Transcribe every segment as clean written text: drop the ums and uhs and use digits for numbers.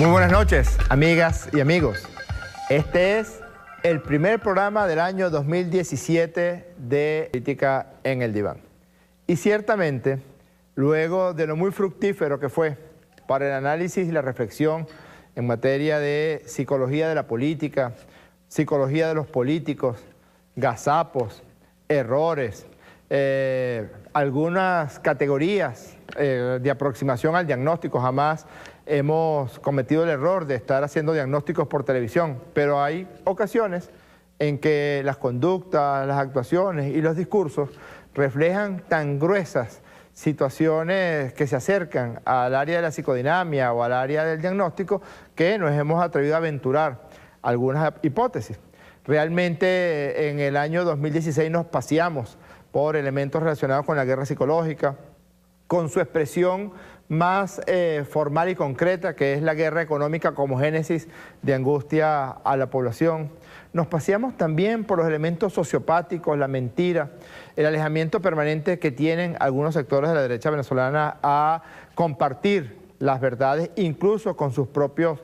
Muy buenas noches, amigas y amigos. Este es el primer programa del año 2017 de Política en el Diván. Y ciertamente, luego de lo muy fructífero que fue para el análisis y la reflexión en materia de psicología de la política, psicología de los políticos, gazapos, errores, algunas categorías de aproximación al diagnóstico. Jamás hemos cometido el error de estar haciendo diagnósticos por televisión, pero hay ocasiones en que las conductas, las actuaciones y los discursos reflejan tan gruesas situaciones que se acercan al área de la psicodinamia o al área del diagnóstico que nos hemos atrevido a aventurar algunas hipótesis. Realmente en el año 2016 nos paseamos por elementos relacionados con la guerra psicológica, con su expresión más formal y concreta, que es la guerra económica como génesis de angustia a la población. Nos paseamos también por los elementos sociopáticos, la mentira, el alejamiento permanente que tienen algunos sectores de la derecha venezolana a compartir las verdades, incluso con sus propios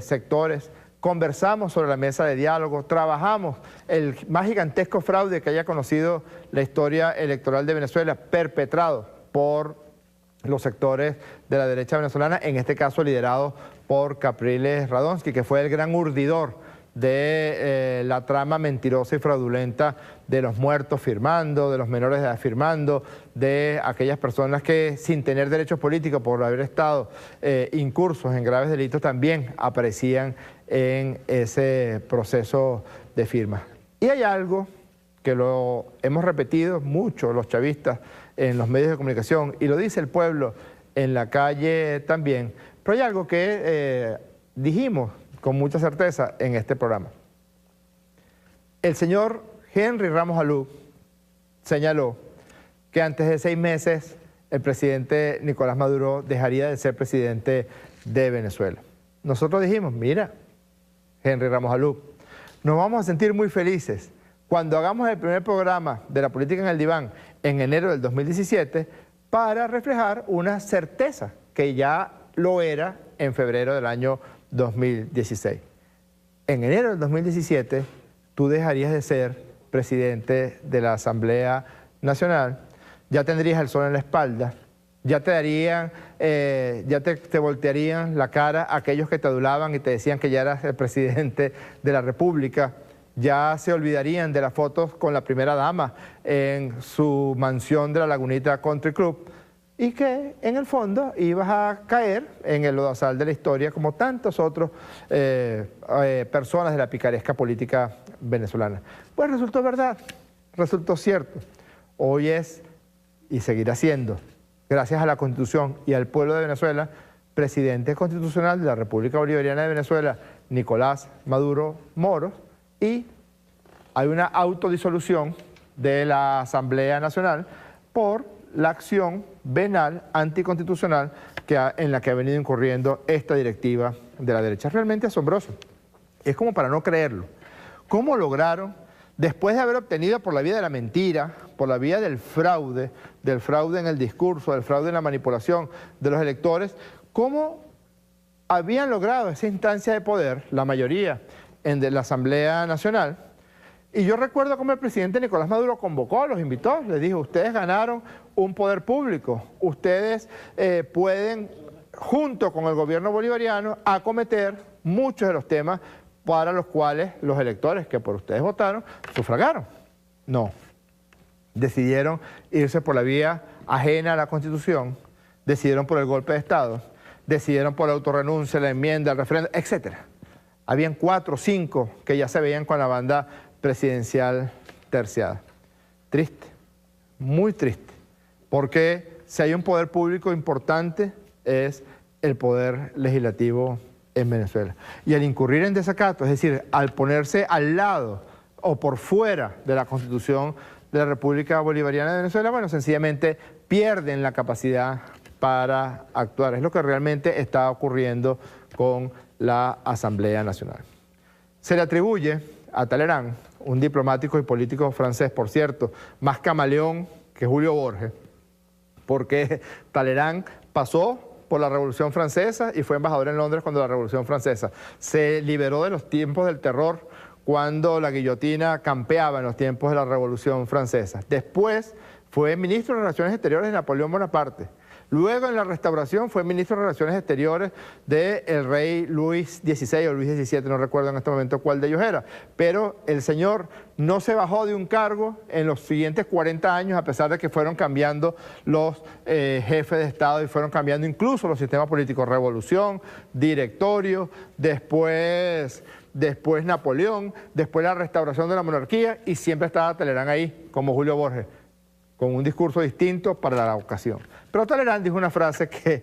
sectores. Conversamos sobre la mesa de diálogo, trabajamos el más gigantesco fraude que haya conocido la historia electoral de Venezuela, perpetrado por los sectores de la derecha venezolana, en este caso liderado por Capriles Radonsky, que fue el gran urdidor de la trama mentirosa y fraudulenta de los muertos firmando, de los menores de edad firmando, de aquellas personas que sin tener derechos políticos por haber estado incursos en graves delitos también aparecían en ese proceso de firma. Y hay algo que lo hemos repetido mucho los chavistas en los medios de comunicación, y lo dice el pueblo en la calle también, pero hay algo que dijimos con mucha certeza en este programa. El señor Henry Ramos Alú señaló que antes de 6 meses el presidente Nicolás Maduro dejaría de ser presidente de Venezuela. Nosotros dijimos, mira, Henry Ramos Alú, nos vamos a sentir muy felices cuando hagamos el primer programa de la política en el diván en enero del 2017 para reflejar una certeza que ya lo era en febrero del año 2016. En enero del 2017 tú dejarías de ser presidente de la Asamblea Nacional, ya tendrías el sol en la espalda, ya te darían, te voltearían la cara aquellos que te adulaban y te decían que ya eras el presidente de la República, ya se olvidarían de las fotos con la primera dama en su mansión de la Lagunita Country Club, y que en el fondo ibas a caer en el lodazal de la historia como tantos otros personas de la picaresca política venezolana. Pues resultó verdad, resultó cierto. Hoy es y seguirá siendo, gracias a la Constitución y al pueblo de Venezuela, presidente constitucional de la República Bolivariana de Venezuela, Nicolás Maduro Moros, y hay una autodisolución de la Asamblea Nacional por la acción venal anticonstitucional en la que ha venido incurriendo esta directiva de la derecha. Es realmente asombroso. Es como para no creerlo. ¿Cómo lograron, después de haber obtenido por la vía de la mentira, por la vía del fraude en el discurso, del fraude en la manipulación de los electores, cómo habían logrado esa instancia de poder, la mayoría de la Asamblea Nacional? Y yo recuerdo cómo el presidente Nicolás Maduro convocó, los invitó, les dijo, ustedes ganaron un poder público, ustedes pueden, junto con el gobierno bolivariano, acometer muchos de los temas para los cuales los electores que por ustedes votaron, sufragaron. No, decidieron irse por la vía ajena a la Constitución, decidieron por el golpe de Estado, decidieron por la autorrenuncia, la enmienda, el referéndum, etc. Habían 4 o 5 que ya se veían con la banda presidencial terciada. Triste, muy triste, porque si hay un poder público importante es el poder legislativo en Venezuela. Y al incurrir en desacato, es decir, al ponerse al lado o por fuera de la Constitución de la República Bolivariana de Venezuela, bueno, sencillamente pierden la capacidad para actuar. Es lo que realmente está ocurriendo con la Asamblea Nacional. Se le atribuye a Talleyrand, un diplomático y político francés, por cierto, más camaleón que Julio Borges, porque Talleyrand pasó por la Revolución Francesa y fue embajador en Londres cuando la Revolución Francesa. Se liberó de los tiempos del terror cuando la guillotina campeaba en los tiempos de la Revolución Francesa. Después fue ministro de Relaciones Exteriores de Napoleón Bonaparte. Luego, en la Restauración, fue ministro de Relaciones Exteriores del rey Luis XVI o Luis XVII, no recuerdo en este momento cuál de ellos era. Pero el señor no se bajó de un cargo en los siguientes 40 años, a pesar de que fueron cambiando los jefes de Estado y fueron cambiando incluso los sistemas políticos. Revolución, directorio, después Napoleón, después la restauración de la monarquía, y siempre estaba Talleyrand ahí, como Julio Borges, con un discurso distinto para la ocasión. Pero Talleyrand dijo una frase que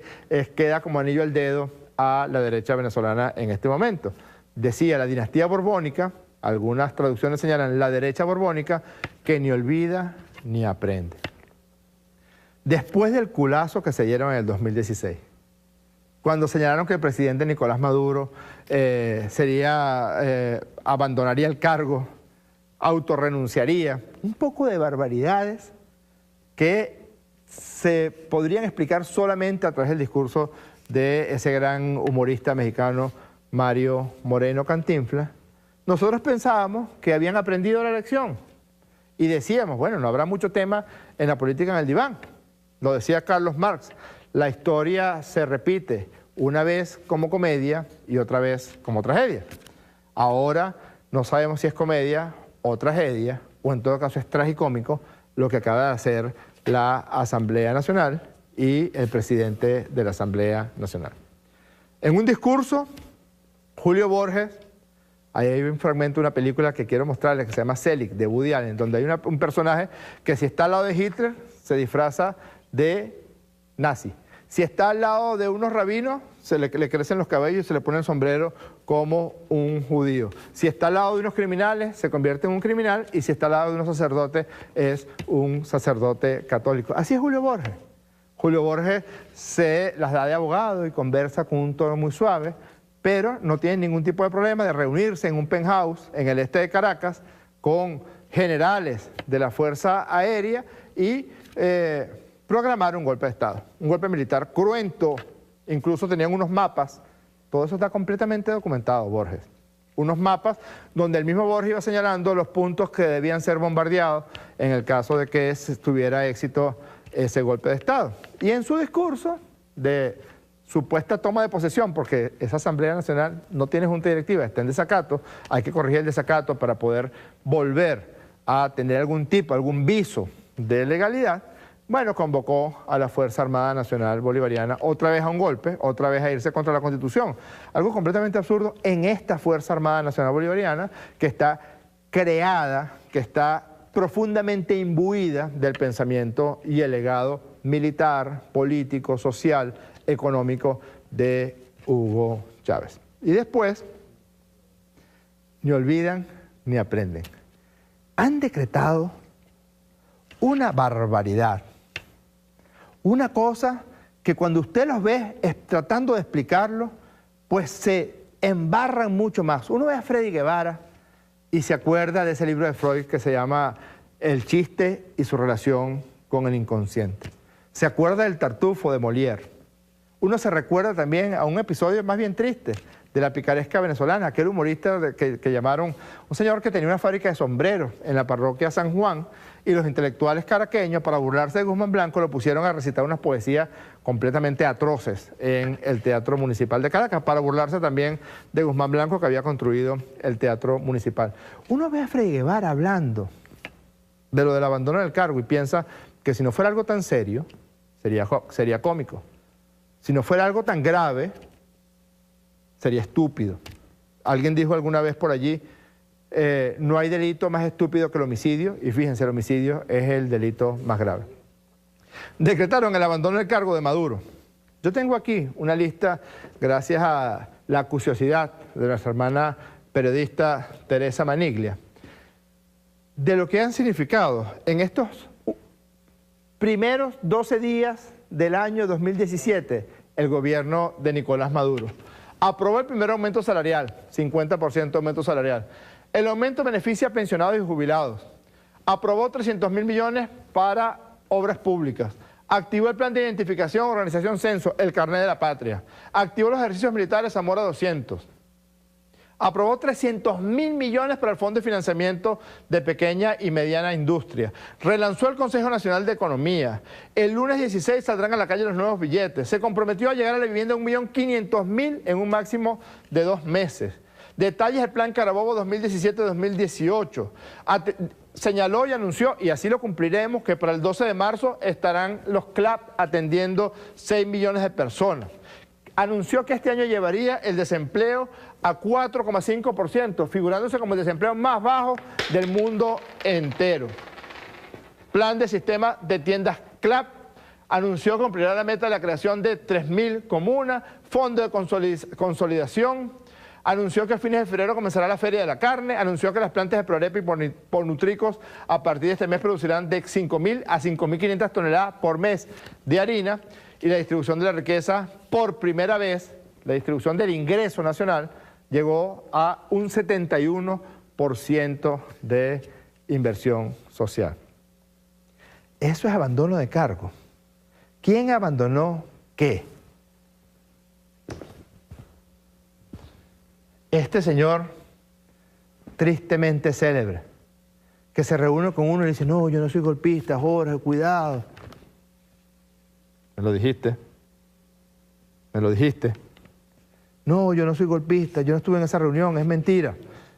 queda como anillo al dedo a la derecha venezolana en este momento. Decía: la dinastía borbónica, algunas traducciones señalan la derecha borbónica, que ni olvida ni aprende. Después del culazo que se dieron en el 2016, cuando señalaron que el presidente Nicolás Maduro abandonaría el cargo, autorrenunciaría, un poco de barbaridades que se podrían explicar solamente a través del discurso de ese gran humorista mexicano Mario Moreno Cantinflas. Nosotros pensábamos que habían aprendido la lección y decíamos, bueno, no habrá mucho tema en la política en el diván. Lo decía Carlos Marx, la historia se repite una vez como comedia y otra vez como tragedia. Ahora no sabemos si es comedia o tragedia, o en todo caso es tragicómico lo que acaba de hacer la Asamblea Nacional y el presidente de la Asamblea Nacional. En un discurso, Julio Borges, ahí hay un fragmento de una película que quiero mostrarles que se llama Selig, de Woody Allen, donde hay un personaje que si está al lado de Hitler se disfraza de nazi. Si está al lado de unos rabinos, le crecen los cabellos y se le pone el sombrero como un judío. Si está al lado de unos criminales, se convierte en un criminal, y si está al lado de unos sacerdotes, es un sacerdote católico. Así es Julio Borges. Julio Borges se las da de abogado y conversa con un tono muy suave, pero no tiene ningún tipo de problema de reunirse en un penthouse en el este de Caracas con generales de la Fuerza Aérea y programar un golpe de Estado, un golpe militar cruento. Incluso tenían unos mapas, todo eso está completamente documentado, Borges. Unos mapas donde el mismo Borges iba señalando los puntos que debían ser bombardeados en el caso de que tuviera éxito ese golpe de Estado. Y en su discurso de supuesta toma de posesión, porque esa Asamblea Nacional no tiene junta directiva, está en desacato, hay que corregir el desacato para poder volver a tener algún viso de legalidad. Bueno, convocó a la Fuerza Armada Nacional Bolivariana otra vez a un golpe, otra vez a irse contra la Constitución. Algo completamente absurdo en esta Fuerza Armada Nacional Bolivariana que está creada, que está profundamente imbuida del pensamiento y el legado militar, político, social, económico de Hugo Chávez. Y después, ni olvidan ni aprenden. Han decretado una barbaridad. Una cosa que cuando usted los ve tratando de explicarlo, pues se embarran mucho más. Uno ve a Freddy Guevara y se acuerda de ese libro de Freud que se llama El chiste y su relación con el inconsciente. Se acuerda del Tartufo de Molière. Uno se recuerda también a un episodio más bien triste de la picaresca venezolana, aquel humorista que llamaron, un señor que tenía una fábrica de sombreros en la parroquia San Juan, y los intelectuales caraqueños, para burlarse de Guzmán Blanco, lo pusieron a recitar unas poesías completamente atroces en el Teatro Municipal de Caracas, para burlarse también de Guzmán Blanco, que había construido el Teatro Municipal. Uno ve a Freddy Guevara hablando de lo del abandono del cargo y piensa que si no fuera algo tan serio, sería cómico. Si no fuera algo tan grave, sería estúpido. Alguien dijo alguna vez por allí, no hay delito más estúpido que el homicidio, y fíjense, el homicidio es el delito más grave. Decretaron el abandono del cargo de Maduro. Yo tengo aquí una lista, gracias a la acuciosidad de nuestra hermana periodista Teresa Maniglia, de lo que han significado en estos primeros 12 días del año 2017 el gobierno de Nicolás Maduro. Aprobó el primer aumento salarial, 50% aumento salarial. El aumento beneficia a pensionados y jubilados. Aprobó 300.000 millones para obras públicas. Activó el plan de identificación, organización, censo, el carnet de la patria. Activó los ejercicios militares Zamora 200. Aprobó 300.000 millones para el Fondo de Financiamiento de Pequeña y Mediana Industria. Relanzó el Consejo Nacional de Economía. El lunes 16 saldrán a la calle los nuevos billetes. Se comprometió a llegar a la vivienda 1.500.000 en un máximo de 2 meses. Detalles del Plan Carabobo 2017-2018. Señaló y anunció, y así lo cumpliremos, que para el 12 de marzo estarán los CLAP atendiendo 6 millones de personas. Anunció que este año llevaría el desempleo a 4,5%, figurándose como el desempleo más bajo del mundo entero. Plan de sistema de tiendas CLAP. Anunció que cumplirá la meta de la creación de 3.000 comunas, fondo de consolidación. Anunció que a fines de febrero comenzará la Feria de la Carne. Anunció que las plantas de Prorepa y Pornutricos a partir de este mes producirán de 5.000 a 5.500 toneladas por mes de harina. Y la distribución de la riqueza, por primera vez, la distribución del ingreso nacional, llegó a un 71% de inversión social. Eso es abandono de cargo. ¿Quién abandonó qué? Este señor, tristemente célebre, que se reúne con uno y dice, no, yo no soy golpista, Jorge, cuidado. Me lo dijiste. Me lo dijiste. No, yo no soy golpista, yo no estuve en esa reunión, es mentira.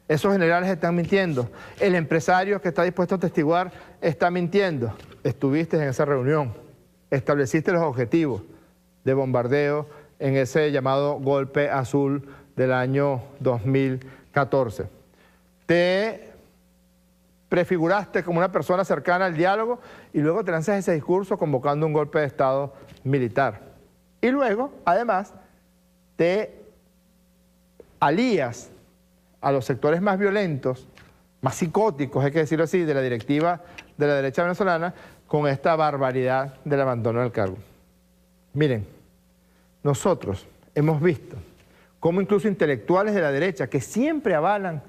Esos generales están mintiendo. El empresario que está dispuesto a testiguar está mintiendo. Estuviste en esa reunión. Estableciste los objetivos de bombardeo en ese llamado golpe azul del año 2014. Te prefiguraste como una persona cercana al diálogo y luego te lanzas ese discurso convocando un golpe de Estado militar. Y luego, además, te alías a los sectores más violentos, más psicóticos, hay que decirlo así, de la directiva de la derecha venezolana, con esta barbaridad del abandono del cargo. Miren, nosotros hemos visto cómo incluso intelectuales de la derecha, que siempre avalan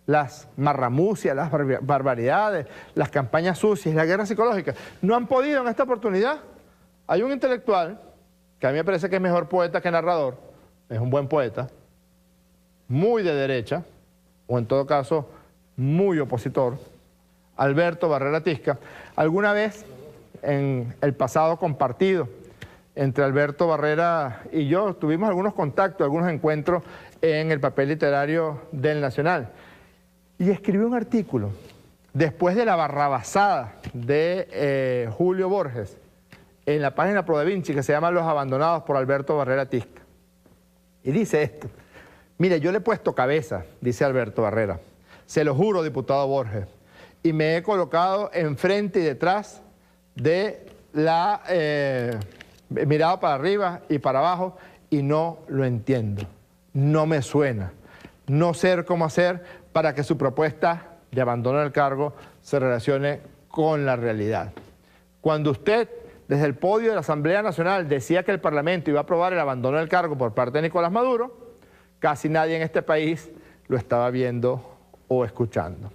las marramucias, las barbaridades, las campañas sucias, la guerra psicológica, no han podido en esta oportunidad. Hay un intelectual, que a mí me parece que es mejor poeta que narrador, es un buen poeta, muy de derecha, o en todo caso, muy opositor, Alberto Barrera Tisca. Alguna vez, en el pasado compartido entre Alberto Barrera y yo, tuvimos algunos contactos, algunos encuentros en el papel literario del Nacional. Y escribió un artículo, después de la barrabasada de Julio Borges, en la página Pro Da Vinci, que se llama Los Abandonados por Alberto Barrera Tisca. Y dice esto: mire, yo le he puesto cabeza, dice Alberto Barrera, se lo juro, diputado Borges, y me he colocado enfrente y detrás de la mirada para arriba y para abajo y no lo entiendo, no me suena, no sé cómo hacer para que su propuesta de abandono del cargo se relacione con la realidad. Cuando usted, desde el podio de la Asamblea Nacional, decía que el Parlamento iba a aprobar el abandono del cargo por parte de Nicolás Maduro, casi nadie en este país lo estaba viendo o escuchando.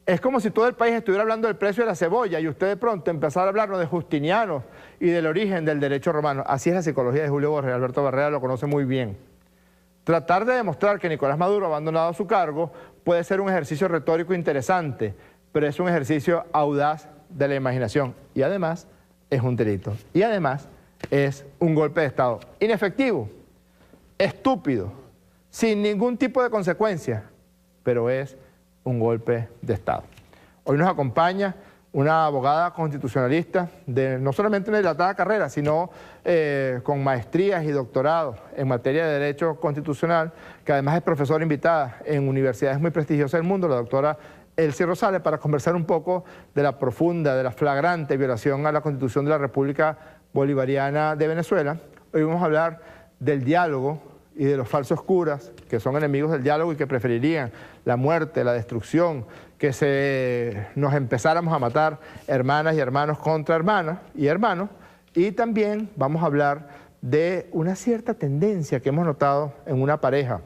Es como si todo el país estuviera hablando del precio de la cebolla y usted de pronto empezara a hablarnos de Justiniano y del origen del derecho romano. Así es la psicología de Julio Borges, Alberto Barrera lo conoce muy bien. Tratar de demostrar que Nicolás Maduro ha abandonado su cargo puede ser un ejercicio retórico interesante, pero es un ejercicio audaz de la imaginación y además es un delito. Y además es un golpe de Estado inefectivo, estúpido, sin ningún tipo de consecuencia, pero es un golpe de Estado. Hoy nos acompaña una abogada constitucionalista de no solamente una dilatada carrera, sino con maestrías y doctorados en materia de Derecho Constitucional, que además es profesora invitada en universidades muy prestigiosas del mundo, la doctora Elsie Rosales, para conversar un poco de la profunda, de la flagrante violación a la Constitución de la República Bolivariana de Venezuela. Hoy vamos a hablar del diálogo y de los falsos curas, que son enemigos del diálogo y que preferirían la muerte, la destrucción, que nos empezáramos a matar hermanas y hermanos contra hermanas y hermanos. Y también vamos a hablar de una cierta tendencia que hemos notado en una pareja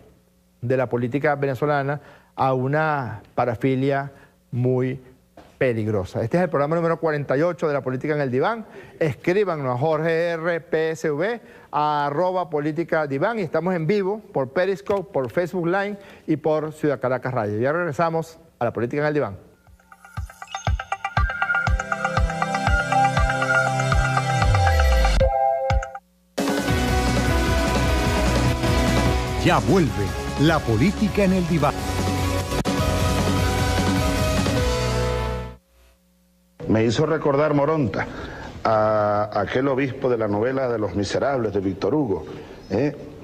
de la política venezolana a una parafilia muy peligrosa. Este es el programa número 48 de La Política en el Diván. Escríbanos a Jorge R. PSV, @Política Diván, y estamos en vivo por Periscope, por Facebook Live y por Ciudad Caracas Radio. Ya regresamos a La Política en el Diván. Ya vuelve La Política en el Diván. Me hizo recordar Moronta a aquel obispo de la novela de Los Miserables de Víctor Hugo.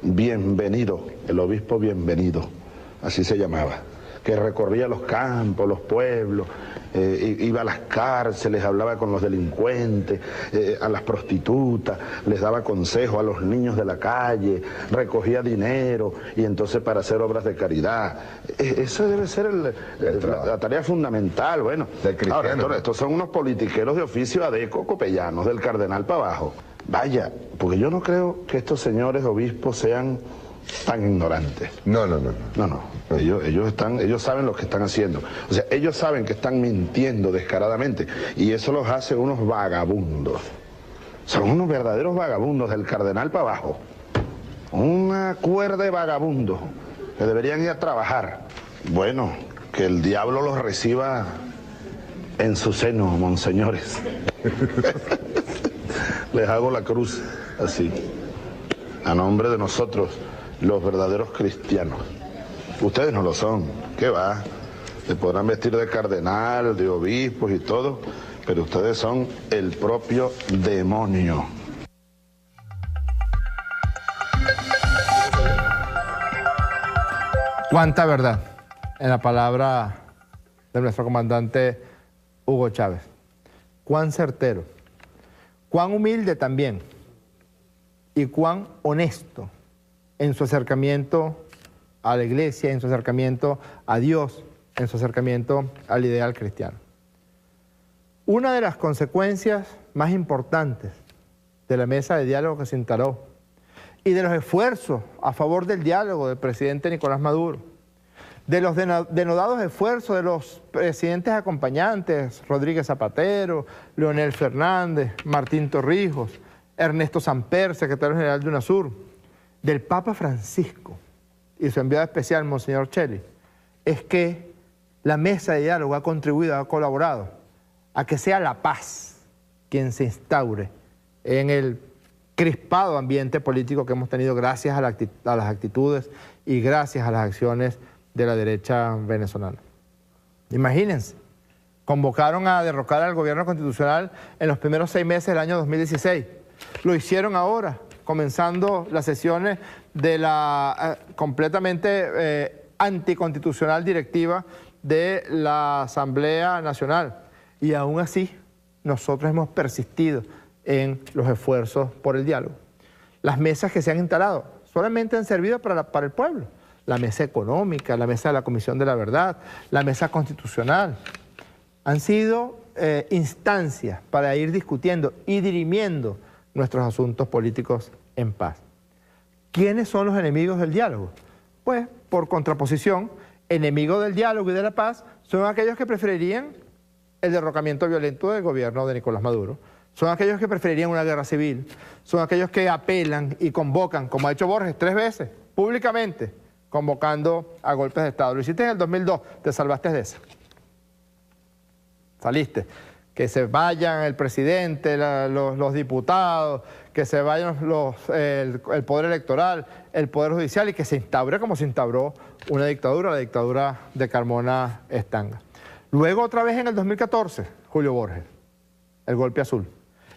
Bienvenido, el obispo Bienvenido, así se llamaba, que recorría los campos, los pueblos, iba a las cárceles, hablaba con los delincuentes, a las prostitutas, les daba consejos a los niños de la calle, recogía dinero y entonces para hacer obras de caridad. Eso debe ser la tarea fundamental. Bueno, ahora, estos son unos politiqueros de oficio adeco copellanos, del cardenal para abajo. Vaya, porque yo no creo que estos señores obispos sean tan ignorantes. No. Ellos saben lo que están haciendo. O sea, ellos saben que están mintiendo descaradamente y eso los hace unos vagabundos. Son unos verdaderos vagabundos del cardenal para abajo. Una cuerda de vagabundos que deberían ir a trabajar. Bueno, que el diablo los reciba en su seno, monseñores. Les hago la cruz así, a nombre de nosotros, los verdaderos cristianos. Ustedes no lo son, ¿qué va? Se podrán vestir de cardenal, de obispos y todo, pero ustedes son el propio demonio. ¿Cuánta verdad en la palabra de nuestro comandante Hugo Chávez? ¿Cuán certero? ¿Cuán humilde también? ¿Y cuán honesto en su acercamiento a la iglesia, en su acercamiento a Dios, en su acercamiento al ideal cristiano? Una de las consecuencias más importantes de la mesa de diálogo que se instaló y de los esfuerzos a favor del diálogo del presidente Nicolás Maduro, de los denodados esfuerzos de los presidentes acompañantes, Rodríguez Zapatero, Leonel Fernández, Martín Torrijos, Ernesto Samper, secretario general de UNASUR, del Papa Francisco y su enviado especial, Monseñor Cheli, es que la mesa de diálogo ha contribuido, ha colaborado a que sea la paz quien se instaure en el crispado ambiente político que hemos tenido gracias a las actitudes y gracias a las acciones de la derecha venezolana. Imagínense, convocaron a derrocar al gobierno constitucional en los primeros 6 meses del año 2016. Lo hicieron ahora, comenzando las sesiones de la completamente anticonstitucional directiva de la Asamblea Nacional. Y aún así, nosotros hemos persistido en los esfuerzos por el diálogo. Las mesas que se han instalado solamente han servido para el pueblo. La mesa económica, la mesa de la Comisión de la Verdad, la mesa constitucional. Han sido instancias para ir discutiendo y dirimiendo nuestros asuntos políticos en paz. ¿Quiénes son los enemigos del diálogo? Pues, por contraposición, enemigos del diálogo y de la paz son aquellos que preferirían el derrocamiento violento del gobierno de Nicolás Maduro. Son aquellos que preferirían una guerra civil. Son aquellos que apelan y convocan, como ha hecho Borges 3 veces, públicamente, convocando a golpes de Estado. Lo hiciste en el 2002, te salvaste de esa. Saliste. Que se vayan el presidente, los diputados, que se vayan el poder electoral, el poder judicial y que se instaure como se instauró una dictadura, la dictadura de Carmona Estanga. Luego otra vez en el 2014, Julio Borges, el golpe azul.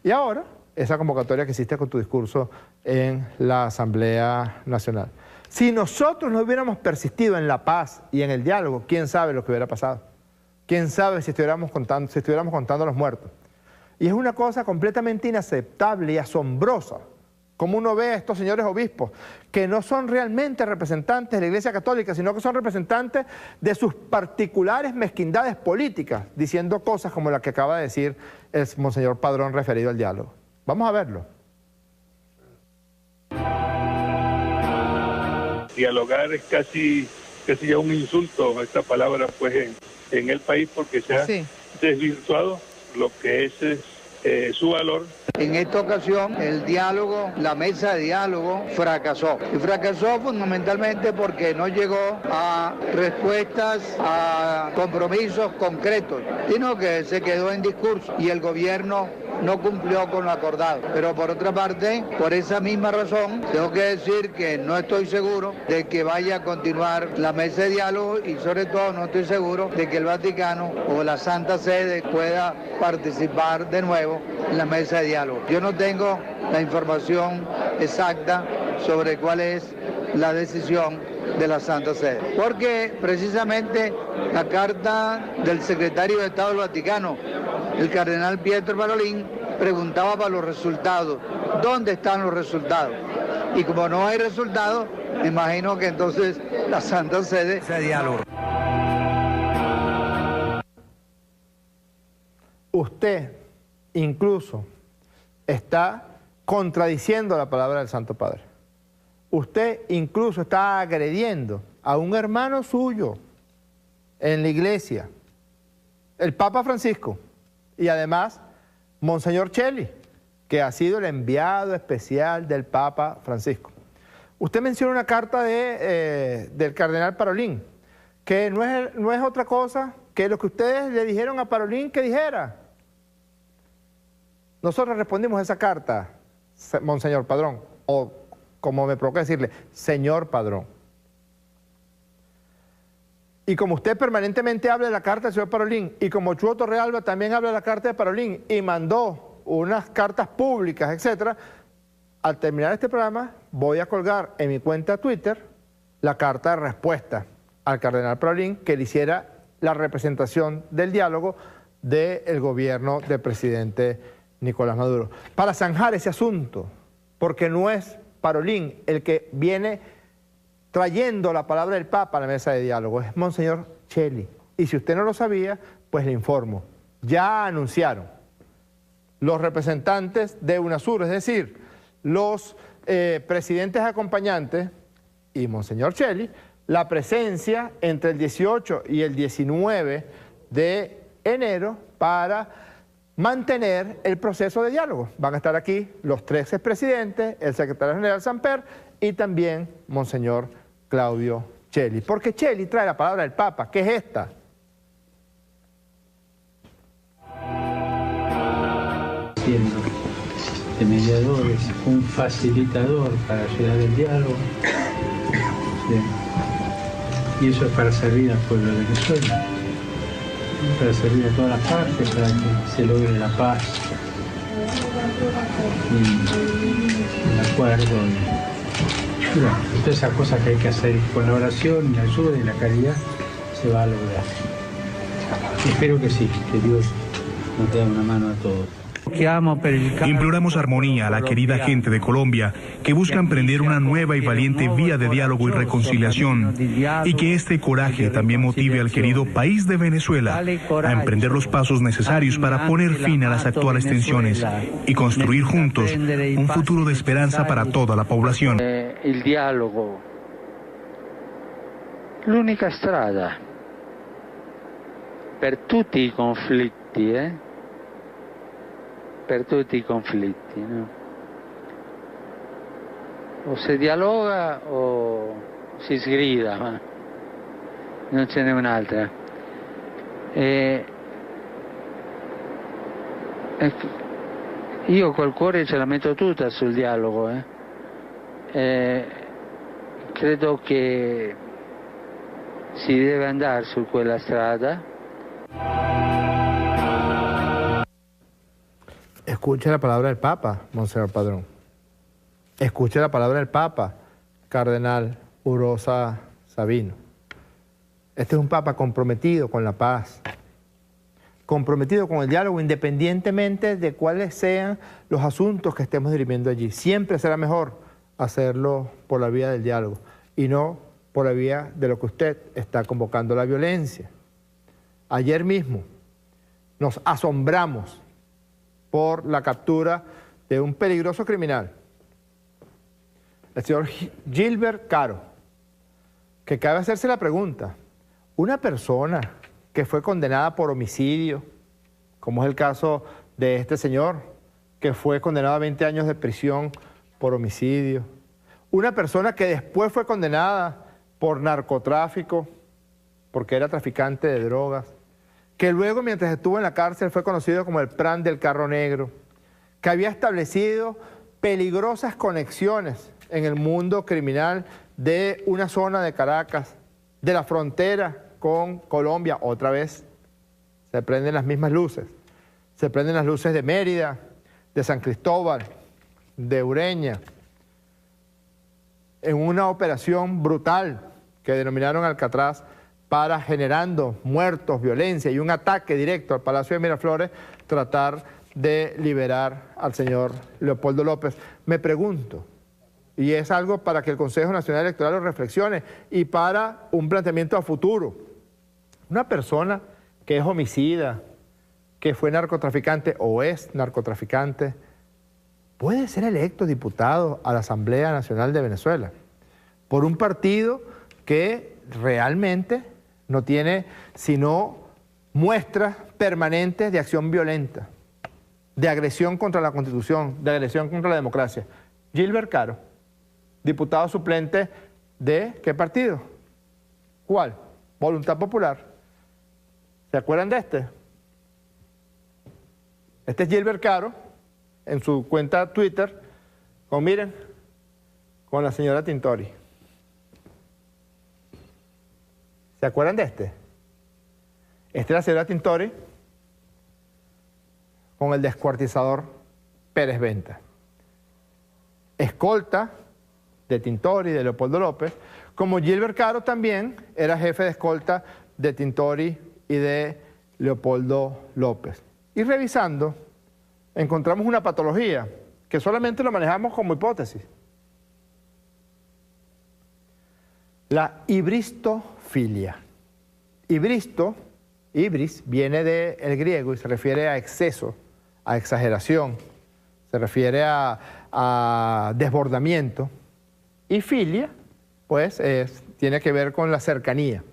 Y ahora, esa convocatoria que hiciste con tu discurso en la Asamblea Nacional. Si nosotros no hubiéramos persistido en la paz y en el diálogo, quién sabe lo que hubiera pasado. Quién sabe si estuviéramos contando los muertos. Y es una cosa completamente inaceptable y asombrosa como uno ve a estos señores obispos, que no son realmente representantes de la Iglesia Católica, sino que son representantes de sus particulares mezquindades políticas, diciendo cosas como la que acaba de decir el monseñor Padrón referido al diálogo. Vamos a verlo. Dialogar es casi ya un insulto, esta palabra, pues, en el país, porque se ha desvirtuado lo que es su valor. En esta ocasión, el diálogo, la mesa de diálogo fracasó. Y fracasó fundamentalmente porque no llegó a respuestas, a compromisos concretos, sino que se quedó en discurso y el gobierno no cumplió con lo acordado. Pero por otra parte, por esa misma razón, tengo que decir que no estoy seguro de que vaya a continuar la mesa de diálogo y sobre todo no estoy seguro de que el Vaticano o la Santa Sede pueda participar de nuevo en la mesa de diálogo. Yo no tengo la información exacta sobre cuál es la decisión de la Santa Sede, porque precisamente la carta del secretario de Estado del Vaticano, el cardenal Pietro Parolin, preguntaba para los resultados. ¿Dónde están los resultados? Y como no hay resultados, me imagino que entonces la Santa Sede se dialoga. Usted incluso está contradiciendo la palabra del Santo Padre. Usted incluso está agrediendo a un hermano suyo en la iglesia, el Papa Francisco, y además Monseñor Celli, que ha sido el enviado especial del Papa Francisco. Usted menciona una carta del cardenal Parolin, que no es otra cosa que lo que ustedes le dijeron a Parolin que dijera. Nosotros respondimos a esa carta, Monseñor Padrón, o como me provoca decirle, señor Padrón. Y como usted permanentemente habla de la carta del señor Parolin, y como Chuo Torrealba también habla de la carta de Parolin, y mandó unas cartas públicas, etc., al terminar este programa voy a colgar en mi cuenta Twitter la carta de respuesta al cardenal Parolin que le hiciera la representación del diálogo del gobierno del presidente Nicolás Maduro. Para zanjar ese asunto, porque no es Parolin el que viene trayendo la palabra del Papa a la mesa de diálogo, es Monseñor Celli. Y si usted no lo sabía, pues le informo. Ya anunciaron los representantes de UNASUR, es decir, los presidentes acompañantes y Monseñor Celli, la presencia entre el 18 y el 19 de enero para mantener el proceso de diálogo. Van a estar aquí los 3 expresidentes, el secretario general Samper y también Monseñor Claudio Celli. Porque Celli trae la palabra del Papa, que es esta. De mediadores, un facilitador para llegar al diálogo. Sí. Y eso es para servir al pueblo de Venezuela, para servir a todas las partes, para que se logre la paz y el acuerdo. Y bueno, todas esas cosas que hay que hacer con la oración y la ayuda y la caridad se va a lograr. Y espero que sí, que Dios nos dé una mano a todos. Imploramos armonía a la querida gente de Colombia que busca emprender una nueva y valiente vía de diálogo y reconciliación y que este coraje también motive al querido país de Venezuela a emprender los pasos necesarios para poner fin a las actuales tensiones y construir juntos un futuro de esperanza para toda la población. El diálogo, l'unica strada per tutti i conflitti, per tutti i conflitti, no? O si dialoga o si sgrida, ma non ce n'è un'altra. Io col cuore ce la metto tutta sul dialogo, credo che si deve andare su quella strada. Escuche la palabra del Papa, Monseñor Padrón. Escuche la palabra del Papa, Cardenal Urosa Sabino. Este es un Papa comprometido con la paz, comprometido con el diálogo, independientemente de cuáles sean los asuntos que estemos dirimiendo allí. Siempre será mejor hacerlo por la vía del diálogo y no por la vía de lo que usted está convocando, la violencia. Ayer mismo nos asombramos por la captura de un peligroso criminal, el señor Gilbert Caro, que cabe hacerse la pregunta, una persona que fue condenada por homicidio, como es el caso de este señor que fue condenado a 20 años de prisión por homicidio. Una persona que después fue condenada por narcotráfico, porque era traficante de drogas, que luego mientras estuvo en la cárcel fue conocido como el Pran del Carro Negro, que había establecido peligrosas conexiones en el mundo criminal de una zona de Caracas, de la frontera con Colombia. Otra vez se prenden las mismas luces, se prenden las luces de Mérida, de San Cristóbal, de Ureña, en una operación brutal que denominaron Alcatraz, para, generando muertos, violencia y un ataque directo al Palacio de Miraflores, tratar de liberar al señor Leopoldo López. Me pregunto, y es algo para que el Consejo Nacional Electoral lo reflexione y para un planteamiento a futuro, una persona que es homicida, que fue narcotraficante o es narcotraficante, puede ser electo diputado a la Asamblea Nacional de Venezuela por un partido que realmente no tiene sino muestras permanentes de acción violenta, de agresión contra la Constitución, de agresión contra la democracia. Gilbert Caro, diputado suplente ¿de qué partido? ¿Cuál? Voluntad Popular. ¿Se acuerdan de este? Este es Gilbert Caro, en su cuenta Twitter, miren, con la señora Tintori. ¿Se acuerdan de este? Este es la señora Tintori con el descuartizador Pérez Venta. Escolta de Tintori, de Leopoldo López, como Gilbert Caro también era jefe de escolta de Tintori y de Leopoldo López. Y revisando, encontramos una patología que solamente lo manejamos como hipótesis. La hibristofilia. Ibris, viene del griego y se refiere a exceso, a exageración, se refiere a desbordamiento. Y filia, pues, tiene que ver con la cercanía.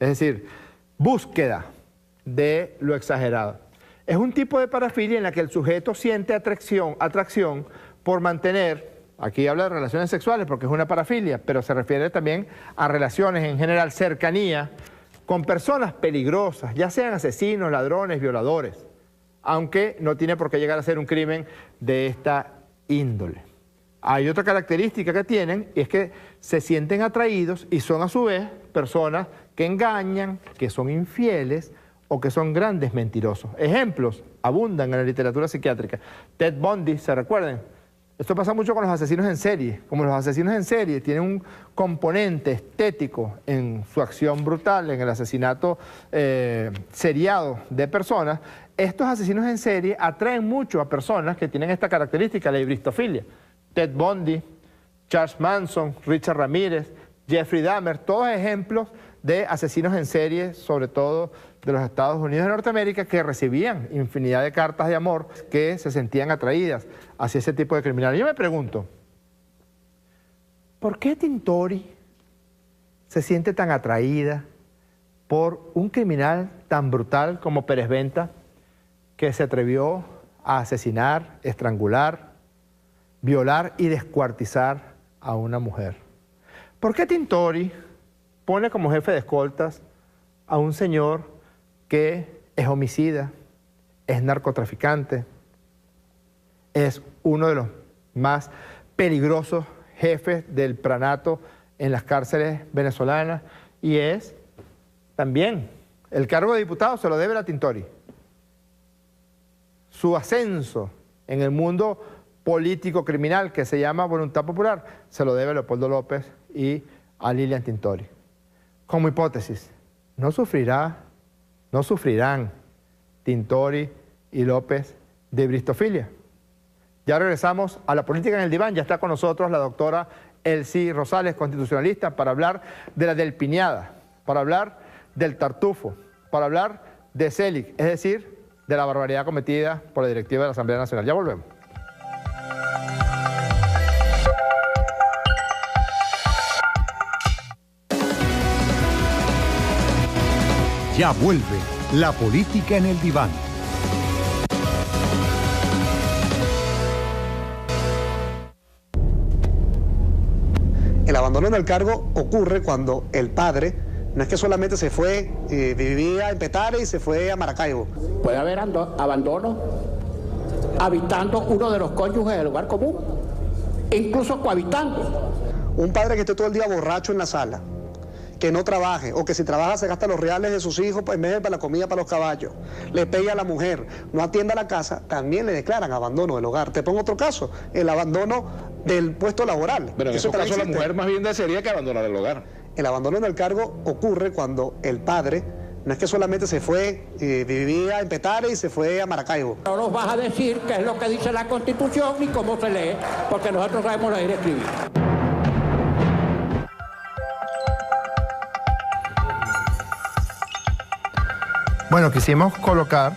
Es decir, búsqueda de lo exagerado. Es un tipo de parafilia en la que el sujeto siente atracción por mantener, aquí habla de relaciones sexuales porque es una parafilia, pero se refiere también a relaciones en general, cercanía, con personas peligrosas, ya sean asesinos, ladrones, violadores, aunque no tiene por qué llegar a ser un crimen de esta índole. Hay otra característica que tienen y es que se sienten atraídos y son a su vez personas que engañan, que son infieles o que son grandes mentirosos. Ejemplos abundan en la literatura psiquiátrica. Ted Bundy, ¿se recuerdan? Esto pasa mucho con los asesinos en serie. Como los asesinos en serie tienen un componente estético en su acción brutal, en el asesinato seriado de personas, estos asesinos en serie atraen mucho a personas que tienen esta característica, la hibristofilia. Ted Bundy, Charles Manson, Richard Ramírez, Jeffrey Dahmer, todos ejemplos de asesinos en serie, sobre todo de los Estados Unidos de Norteamérica, que recibían infinidad de cartas de amor, que se sentían atraídas hacia ese tipo de criminales. Yo me pregunto, ¿por qué Tintori se siente tan atraída por un criminal tan brutal como Pérez Venta, que se atrevió a asesinar, estrangular, violar y descuartizar a una mujer? ¿Por qué Tintori pone como jefe de escoltas a un señor que es homicida, es narcotraficante, es uno de los más peligrosos jefes del pranato en las cárceles venezolanas y es también el cargo de diputado se lo debe a Tintori? Su ascenso en el mundo político criminal que se llama Voluntad Popular se lo debe a Leopoldo López y a Lilian Tintori. Como hipótesis, ¿no sufrirán Tintori y López de hibristofilia? Ya regresamos a la política en el diván. Ya está con nosotros la doctora Elsie Rosales, constitucionalista, para hablar de la delpiñada, para hablar del tartufo, para hablar de Selig, es decir, de la barbaridad cometida por la directiva de la Asamblea Nacional. Ya volvemos. Ya vuelve La Política en el Diván. abandono del cargo ocurre cuando el padre no es que solamente se fue, vivía en Petare y se fue a Maracaibo. Puede haber abandono habitando uno de los cónyuges del hogar común, incluso cohabitando. Un padre que esté todo el día borracho en la sala, que no trabaje, o que si trabaja se gasta los reales de sus hijos en vez de para la comida para los caballos, le pegue a la mujer, no atienda la casa, también le declaran abandono del hogar. Te pongo otro caso, el abandono del puesto laboral. Pero en esos casos la mujer más bien desearía que abandonara el hogar. El abandono del cargo ocurre cuando el padre no es que solamente se fue, vivía en Petare y se fue a Maracaibo. No nos vas a decir qué es lo que dice la Constitución ni cómo se lee, porque nosotros sabemos leer y escribir. Bueno, quisimos colocar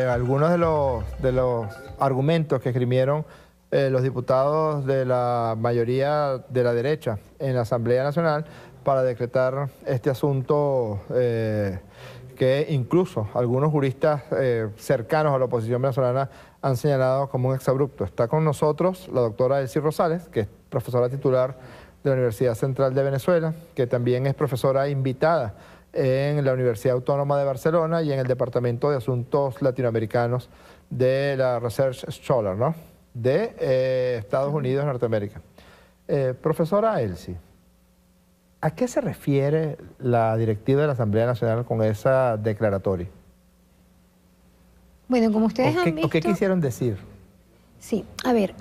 algunos de los argumentos que esgrimieron los diputados de la mayoría de la derecha en la Asamblea Nacional para decretar este asunto que incluso algunos juristas cercanos a la oposición venezolana han señalado como un exabrupto. Está con nosotros la doctora Elsie Rosales, que es profesora titular de la Universidad Central de Venezuela, que también es profesora invitada en la Universidad Autónoma de Barcelona y en el Departamento de Asuntos Latinoamericanos de la Research Scholar, ¿no?, de Estados Unidos, Norteamérica. Profesora Elsie, ¿a qué se refiere la directiva de la Asamblea Nacional con esa declaratoria? Bueno, como ustedes han visto... ¿O qué quisieron decir? Sí, a ver,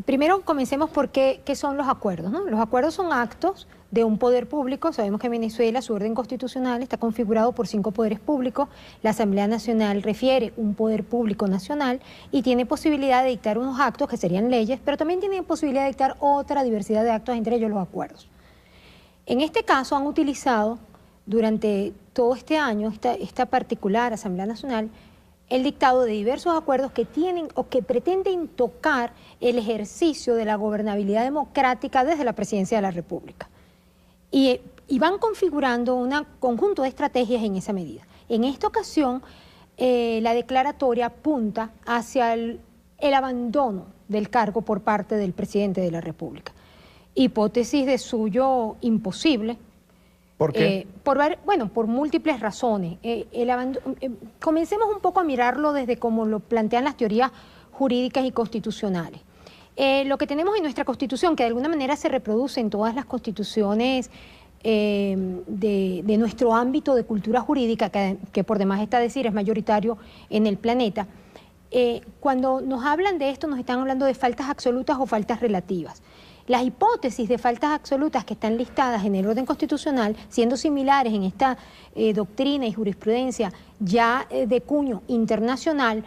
primero comencemos por qué son los acuerdos, ¿no? Los acuerdos son actos de un poder público. Sabemos que en Venezuela su orden constitucional está configurado por 5 poderes públicos. La Asamblea Nacional refiere un poder público nacional y tiene posibilidad de dictar unos actos que serían leyes, pero también tiene posibilidad de dictar otra diversidad de actos, entre ellos los acuerdos. En este caso han utilizado durante todo este año, esta particular Asamblea Nacional, el dictado de diversos acuerdos que tienen o que pretenden tocar el ejercicio de la gobernabilidad democrática desde la Presidencia de la República. Y van configurando un conjunto de estrategias en esa medida. En esta ocasión, la declaratoria apunta hacia el abandono del cargo por parte del presidente de la República. Hipótesis de suyo imposible. ¿Por qué? Por múltiples razones. Comencemos un poco a mirarlo desde como lo plantean las teorías jurídicas y constitucionales. Lo que tenemos en nuestra Constitución, que de alguna manera se reproduce en todas las constituciones de nuestro ámbito de cultura jurídica, que por demás está decir es mayoritario en el planeta, cuando nos hablan de esto nos están hablando de faltas absolutas o faltas relativas. Las hipótesis de faltas absolutas que están listadas en el orden constitucional, siendo similares en esta doctrina y jurisprudencia ya de cuño internacional,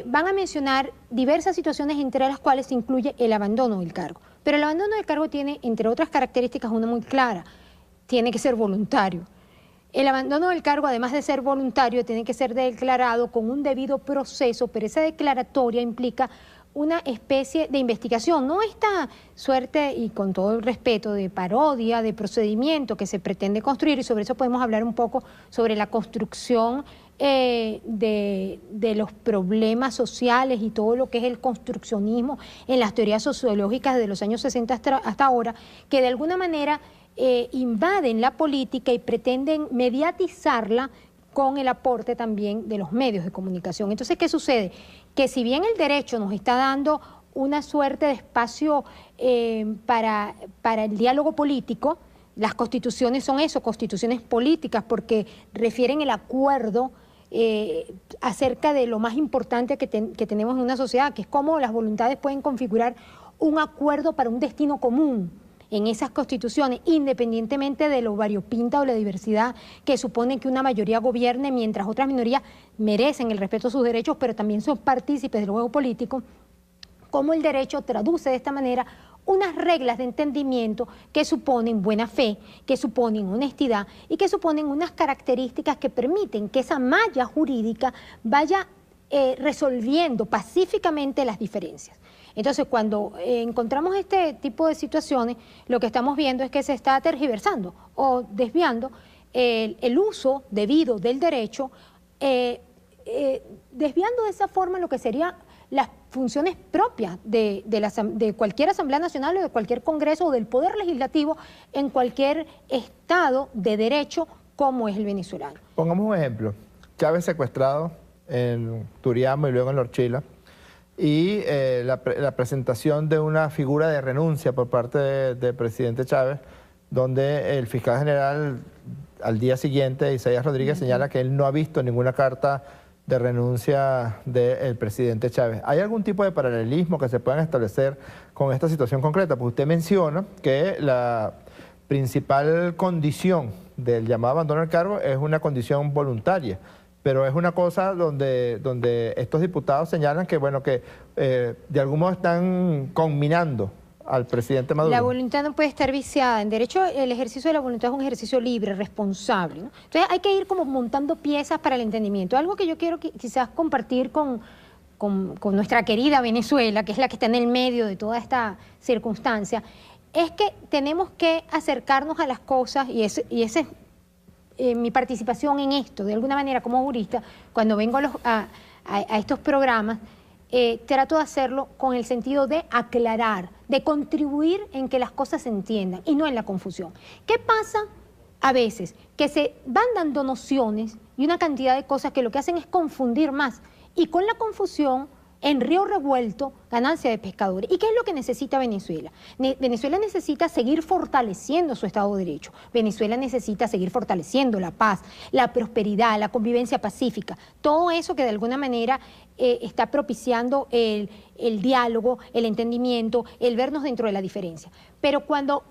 van a mencionar diversas situaciones entre las cuales se incluye el abandono del cargo. Pero el abandono del cargo tiene, entre otras características, una muy clara: tiene que ser voluntario. El abandono del cargo, además de ser voluntario, tiene que ser declarado con un debido proceso, pero esa declaratoria implica una especie de investigación, no esta suerte, y con todo el respeto, de parodia, de procedimiento que se pretende construir, y sobre eso podemos hablar un poco sobre la construcción de los problemas sociales y todo lo que es el construccionismo en las teorías sociológicas de los años 60 hasta ahora, que de alguna manera invaden la política y pretenden mediatizarla con el aporte también de los medios de comunicación. Entonces, ¿qué sucede? Que si bien el derecho nos está dando una suerte de espacio para el diálogo político, las constituciones son eso, constituciones políticas, porque refieren el acuerdo acerca de lo más importante que tenemos en una sociedad, que es cómo las voluntades pueden configurar un acuerdo para un destino común en esas constituciones, independientemente de lo variopinta o la diversidad que supone que una mayoría gobierne, mientras otras minorías merecen el respeto a sus derechos, pero también son partícipes del juego político. Cómo el derecho traduce de esta manera unas reglas de entendimiento que suponen buena fe, que suponen honestidad y que suponen unas características que permiten que esa malla jurídica vaya resolviendo pacíficamente las diferencias. Entonces, cuando encontramos este tipo de situaciones, lo que estamos viendo es que se está tergiversando o desviando el uso debido del derecho, desviando de esa forma lo que sería las funciones propias de cualquier Asamblea Nacional o de cualquier Congreso o del Poder Legislativo en cualquier Estado de derecho como es el venezolano. Pongamos un ejemplo. Chávez secuestrado en Turiamo y luego en La Orchila, y la presentación de una figura de renuncia por parte del presidente Chávez, donde el fiscal general al día siguiente, Isaías Rodríguez, señala que él no ha visto ninguna carta de renuncia del presidente Chávez. ¿Hay algún tipo de paralelismo que se puedan establecer con esta situación concreta? Porque usted menciona que la principal condición del llamado abandono del cargo es una condición voluntaria, pero es una cosa donde estos diputados señalan que, bueno, que de algún modo están conminando al presidente Maduro. La voluntad no puede estar viciada. En derecho, el ejercicio de la voluntad es un ejercicio libre, responsable, ¿no? Entonces hay que ir como montando piezas para el entendimiento. Algo que yo quiero quizás compartir con nuestra querida Venezuela, que es la que está en el medio de toda esta circunstancia, es que tenemos que acercarnos a las cosas, y esa es mi participación en esto, de alguna manera como jurista, cuando vengo a estos programas, trato de hacerlo con el sentido de aclarar, de contribuir en que las cosas se entiendan y no en la confusión. ¿Qué pasa a veces? Que se van dando nociones y una cantidad de cosas que lo que hacen es confundir más, y con la confusión, en río revuelto, ganancia de pescadores. ¿Y qué es lo que necesita Venezuela? Venezuela necesita seguir fortaleciendo su Estado de Derecho. Venezuela necesita seguir fortaleciendo la paz, la prosperidad, la convivencia pacífica. Todo eso que de alguna manera está propiciando el diálogo, el entendimiento, el vernos dentro de la diferencia. Pero cuando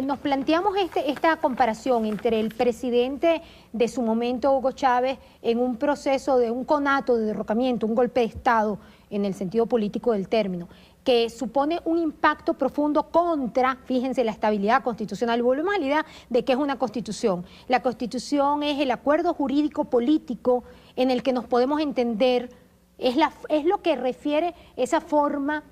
nos planteamos esta comparación entre el presidente de su momento, Hugo Chávez, en un proceso de un conato de derrocamiento, un golpe de Estado, en el sentido político del término, que supone un impacto profundo contra, fíjense, la estabilidad constitucional. Volvemos a la idea de que es una constitución. La constitución es el acuerdo jurídico político en el que nos podemos entender, es lo que refiere esa forma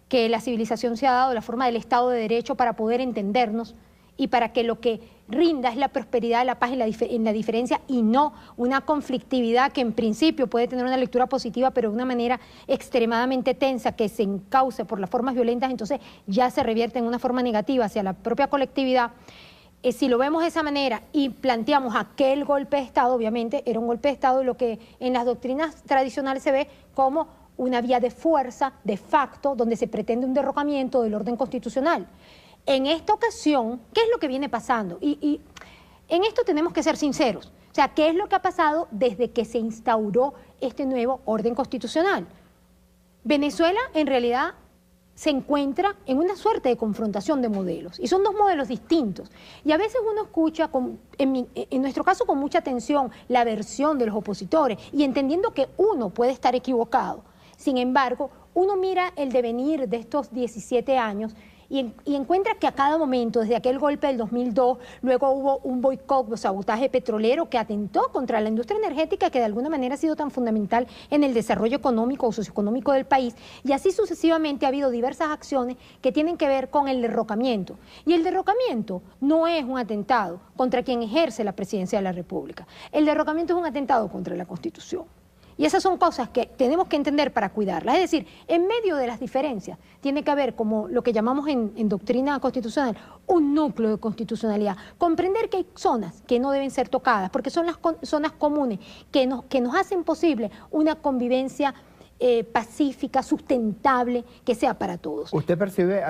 que la civilización se ha dado, la forma del Estado de Derecho para poder entendernos y para que lo que rinda es la prosperidad, la paz en la diferencia, y no una conflictividad que en principio puede tener una lectura positiva, pero de una manera extremadamente tensa, que se encauce por las formas violentas, entonces ya se revierte en una forma negativa hacia la propia colectividad. Si lo vemos de esa manera y planteamos aquel golpe de Estado, obviamente era un golpe de Estado, lo que en las doctrinas tradicionales se ve como una vía de fuerza, de facto, donde se pretende un derrocamiento del orden constitucional. En esta ocasión, ¿qué es lo que viene pasando? Y en esto tenemos que ser sinceros. O sea, ¿qué es lo que ha pasado desde que se instauró este nuevo orden constitucional? Venezuela, en realidad, se encuentra en una suerte de confrontación de modelos. Y son dos modelos distintos. Y a veces uno escucha, en nuestro caso con mucha atención, la versión de los opositores y entendiendo que uno puede estar equivocado. Sin embargo, uno mira el devenir de estos 17 años y encuentra que a cada momento, desde aquel golpe del 2002, luego hubo un boicot o sabotaje petrolero que atentó contra la industria energética, que de alguna manera ha sido tan fundamental en el desarrollo económico o socioeconómico del país, y así sucesivamente ha habido diversas acciones que tienen que ver con el derrocamiento. Y el derrocamiento no es un atentado contra quien ejerce la presidencia de la República. El derrocamiento es un atentado contra la Constitución. Y esas son cosas que tenemos que entender para cuidarlas. Es decir, en medio de las diferencias tiene que haber, como lo que llamamos en doctrina constitucional, un núcleo de constitucionalidad. Comprender que hay zonas que no deben ser tocadas, porque son las zonas comunes que nos hacen posible una convivencia pacífica, sustentable, que sea para todos. ¿Usted percibe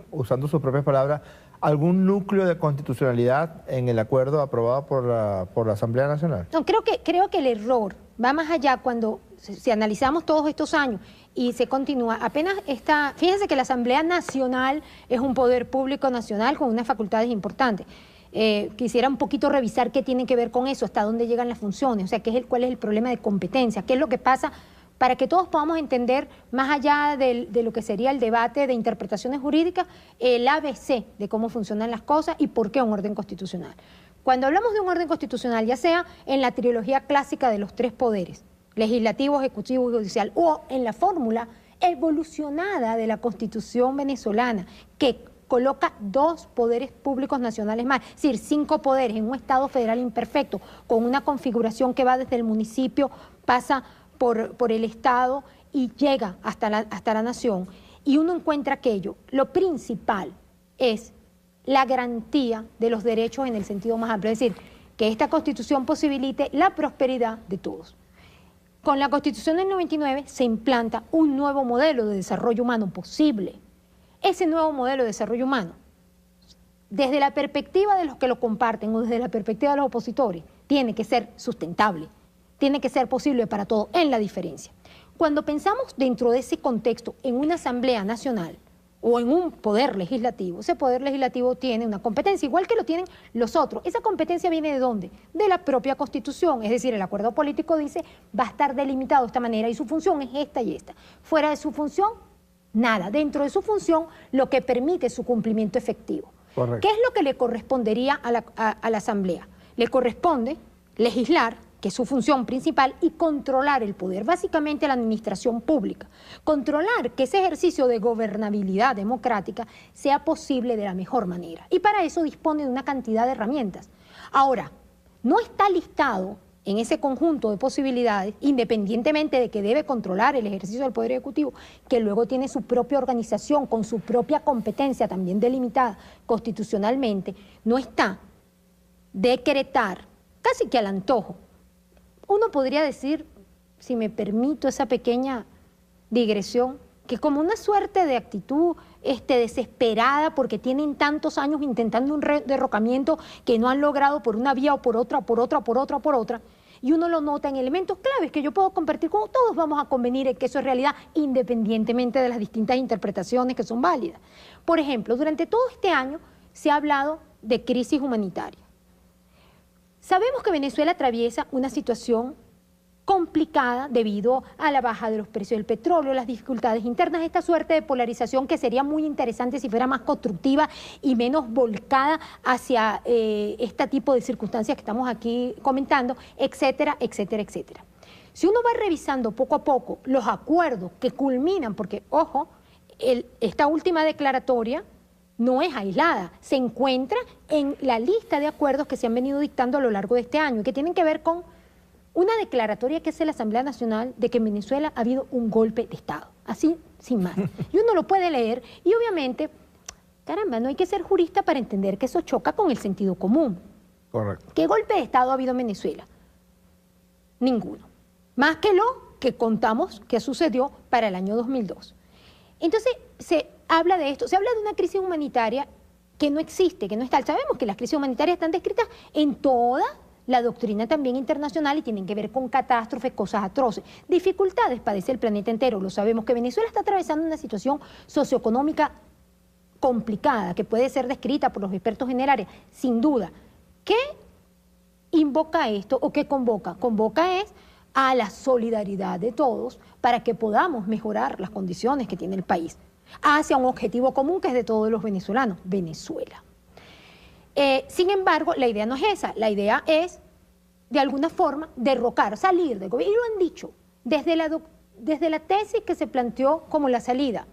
usando sus propias palabras, algún núcleo de constitucionalidad en el acuerdo aprobado por la Asamblea Nacional? No, creo que el error va más allá cuando, si analizamos todos estos años y se continúa, apenas está, fíjense que la Asamblea Nacional es un poder público nacional con unas facultades importantes. Quisiera un poquito revisar qué tiene que ver con eso, hasta dónde llegan las funciones, o sea, cuál es el problema de competencia, qué es lo que pasa, para que todos podamos entender, más allá de lo que sería el debate de interpretaciones jurídicas, el ABC de cómo funcionan las cosas y por qué un orden constitucional. Cuando hablamos de un orden constitucional, ya sea en la trilogía clásica de los tres poderes, legislativo, ejecutivo y judicial, o en la fórmula evolucionada de la Constitución venezolana, que coloca 2 poderes públicos nacionales más, es decir, 5 poderes en un Estado federal imperfecto, con una configuración que va desde el municipio, pasa por el Estado y llega hasta la nación y uno encuentra aquello, lo principal es la garantía de los derechos en el sentido más amplio, es decir, que esta Constitución posibilite la prosperidad de todos. Con la Constitución del 99 se implanta un nuevo modelo de desarrollo humano posible. Ese nuevo modelo de desarrollo humano, desde la perspectiva de los que lo comparten o desde la perspectiva de los opositores, tiene que ser sustentable, tiene que ser posible para todos, en la diferencia. Cuando pensamos dentro de ese contexto en una Asamblea Nacional o en un poder legislativo, ese poder legislativo tiene una competencia, igual que lo tienen los otros. ¿Esa competencia viene de dónde? De la propia Constitución, es decir, el acuerdo político dice va a estar delimitado de esta manera y su función es esta y esta. Fuera de su función, nada. Dentro de su función, lo que permite su cumplimiento efectivo. Correcto. ¿Qué es lo que le correspondería a la Asamblea? Le corresponde legislar, que es su función principal, y controlar el poder, básicamente la administración pública. Controlar que ese ejercicio de gobernabilidad democrática sea posible de la mejor manera. Y para eso dispone de una cantidad de herramientas. Ahora, no está listado en ese conjunto de posibilidades, independientemente de que debe controlar el ejercicio del Poder Ejecutivo, que luego tiene su propia organización, con su propia competencia también delimitada constitucionalmente, no está decretar, casi que al antojo. Uno podría decir, si me permito esa pequeña digresión, que como una suerte de actitud desesperada porque tienen tantos años intentando un derrocamiento que no han logrado por una vía o por otra, y uno lo nota en elementos claves que yo puedo compartir con todos, vamos a convenir en que eso es realidad independientemente de las distintas interpretaciones que son válidas. Por ejemplo, durante todo este año se ha hablado de crisis humanitaria. Sabemos que Venezuela atraviesa una situación complicada debido a la baja de los precios del petróleo, las dificultades internas, esta suerte de polarización que sería muy interesante si fuera más constructiva y menos volcada hacia este tipo de circunstancias que estamos aquí comentando, etcétera, etcétera, etcétera. Si uno va revisando poco a poco los acuerdos que culminan, porque, ojo, esta última declaratoria no es aislada, se encuentra en la lista de acuerdos que se han venido dictando a lo largo de este año y que tienen que ver con una declaratoria que hace la Asamblea Nacional de que en Venezuela ha habido un golpe de Estado, así sin más. Y uno lo puede leer y obviamente, caramba, no hay que ser jurista para entender que eso choca con el sentido común. Correcto. ¿Qué golpe de Estado ha habido en Venezuela? Ninguno. Más que lo que contamos que sucedió para el año 2002. Entonces, se habla de esto, se habla de una crisis humanitaria que no existe, que no está. Sabemos que las crisis humanitarias están descritas en toda la doctrina también internacional y tienen que ver con catástrofes, cosas atroces. Dificultades padece el planeta entero, lo sabemos, que Venezuela está atravesando una situación socioeconómica complicada, que puede ser descrita por los expertos en el área, sin duda. ¿Qué invoca esto o qué convoca? Convoca es a la solidaridad de todos para que podamos mejorar las condiciones que tiene el país hacia un objetivo común que es de todos los venezolanos, Venezuela. Sin embargo, la idea no es esa, la idea es, de alguna forma, derrocar, salir del gobierno. Y lo han dicho, desde la tesis que se planteó como la salida,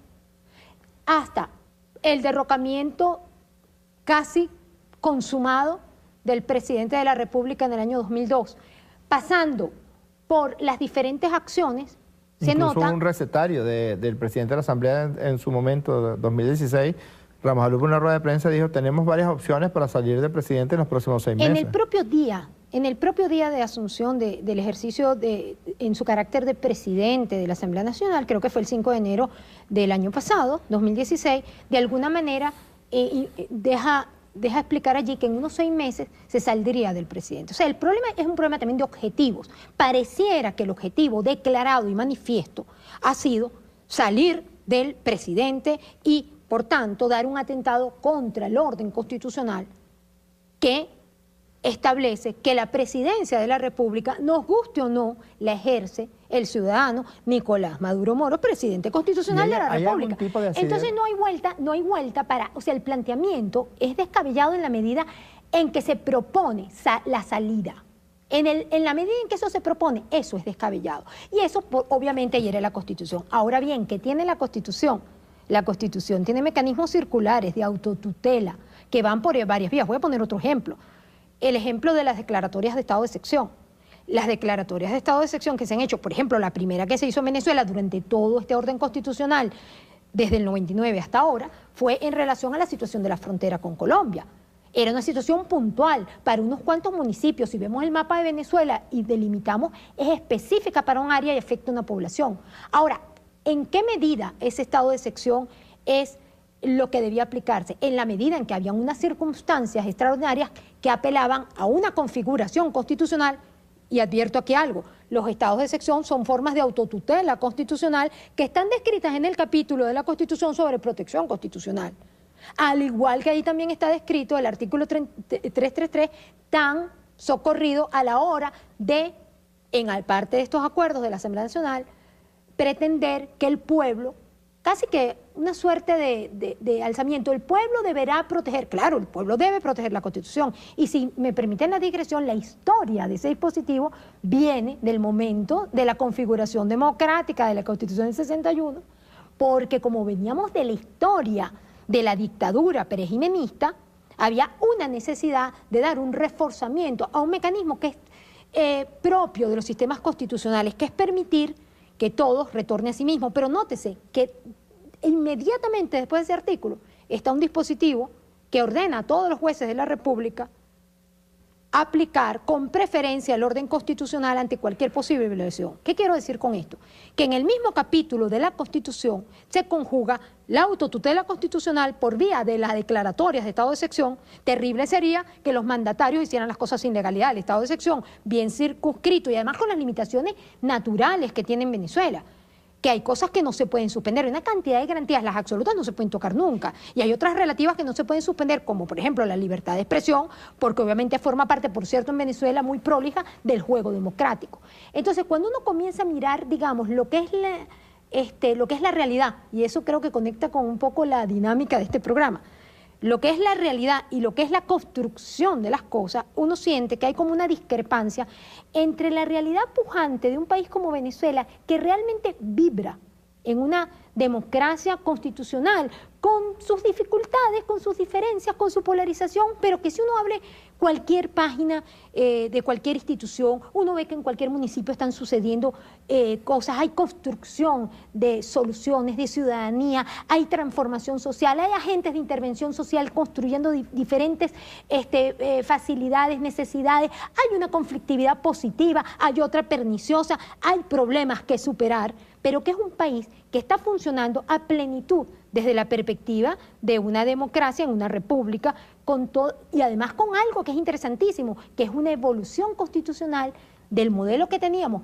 hasta el derrocamiento casi consumado del presidente de la República en el año 2002, pasando por las diferentes acciones, se incluso nota... un recetario del presidente de la Asamblea en su momento, 2016, Ramos Alupe, en una rueda de prensa dijo, tenemos varias opciones para salir de presidente en los próximos 6 meses. En el propio día de asunción del ejercicio en su carácter de presidente de la Asamblea Nacional, creo que fue el 5 de enero del año pasado, 2016, de alguna manera deja explicar allí que en unos 6 meses se saldría del presidente. O sea, el problema es un problema también de objetivos. Pareciera que el objetivo declarado y manifiesto ha sido salir del presidente y, por tanto, dar un atentado contra el orden constitucional que establece que la presidencia de la República, nos guste o no, la ejerce el ciudadano Nicolás Maduro Moro, presidente constitucional de la República. Entonces no hay vuelta para, o sea, el planteamiento es descabellado en la medida en que se propone la salida. En la medida en que eso se propone, eso es descabellado. Y eso obviamente hiere la Constitución. Ahora bien, ¿qué tiene la Constitución? La Constitución tiene mecanismos circulares de autotutela que van por varias vías. Voy a poner otro ejemplo. El ejemplo de las declaratorias de estado de excepción. las declaratorias de estado de excepción que se han hecho, por ejemplo, la primera que se hizo en Venezuela durante todo este orden constitucional, desde el 99 hasta ahora, fue en relación a la situación de la frontera con Colombia. Era una situación puntual para unos cuantos municipios. Si vemos el mapa de Venezuela y delimitamos, es específica para un área y afecta a una población. Ahora, ¿en qué medida ese estado de excepción es lo que debía aplicarse? En la medida en que habían unas circunstancias extraordinarias que apelaban a una configuración constitucional. Y advierto aquí algo, los estados de excepción son formas de autotutela constitucional que están descritas en el capítulo de la Constitución sobre protección constitucional. Al igual que ahí también está descrito el artículo 333, tan socorrido a la hora de, en parte de estos acuerdos de la Asamblea Nacional, pretender que el pueblo, casi que una suerte de alzamiento, el pueblo deberá proteger, claro, el pueblo debe proteger la Constitución. Y si me permiten la digresión, la historia de ese dispositivo viene del momento de la configuración democrática de la Constitución del 61, porque como veníamos de la historia de la dictadura perejimenista, había una necesidad de dar un reforzamiento a un mecanismo que es propio de los sistemas constitucionales, que es permitir que todos retornen a sí mismos. Pero nótese que inmediatamente después de ese artículo está un dispositivo que ordena a todos los jueces de la República aplicar con preferencia el orden constitucional ante cualquier posible violación. ¿Qué quiero decir con esto? Que en el mismo capítulo de la Constitución se conjuga la autotutela constitucional por vía de las declaratorias de estado de excepción. Terrible sería que los mandatarios hicieran las cosas sin legalidad. El estado de excepción bien circunscrito y además con las limitaciones naturales que tiene Venezuela, que hay cosas que no se pueden suspender, hay una cantidad de garantías, las absolutas no se pueden tocar nunca, y hay otras relativas que no se pueden suspender, como por ejemplo la libertad de expresión, porque obviamente forma parte, por cierto, en Venezuela muy prolija del juego democrático. Entonces, cuando uno comienza a mirar, digamos, lo que es la realidad, y eso creo que conecta con un poco la dinámica de este programa, lo que es la realidad y lo que es la construcción de las cosas, uno siente que hay como una discrepancia entre la realidad pujante de un país como Venezuela, que realmente vibra en una democracia constitucional, con sus dificultades, con sus diferencias, con su polarización, pero que si uno abre cualquier página de cualquier institución, uno ve que en cualquier municipio están sucediendo cosas, hay construcción de soluciones, de ciudadanía, hay transformación social, hay agentes de intervención social construyendo diferentes facilidades, necesidades, hay una conflictividad positiva, hay otra perniciosa, hay problemas que superar, pero que es un país que está funcionando a plenitud desde la perspectiva de una democracia en una república, con todo, y además con algo que es interesantísimo, que es una evolución constitucional del modelo que teníamos,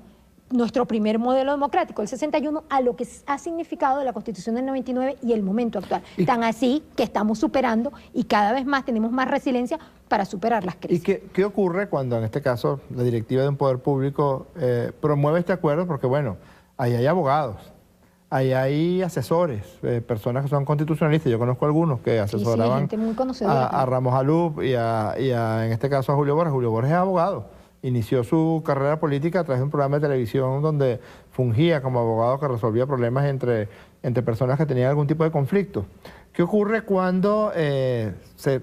nuestro primer modelo democrático, el 61, a lo que ha significado la Constitución del 99 y el momento actual. Tan así que estamos superando y cada vez más tenemos más resiliencia para superar las crisis. ¿Y qué ocurre cuando en este caso la directiva de un poder público promueve este acuerdo? Porque bueno, ahí hay abogados, ahí hay asesores, personas que son constitucionalistas. Yo conozco algunos que asesoraban a Ramos Alup y en este caso a Julio Borges. Julio Borges es abogado. Inició su carrera política a través de un programa de televisión donde fungía como abogado que resolvía problemas entre personas que tenían algún tipo de conflicto. ¿Qué ocurre cuando se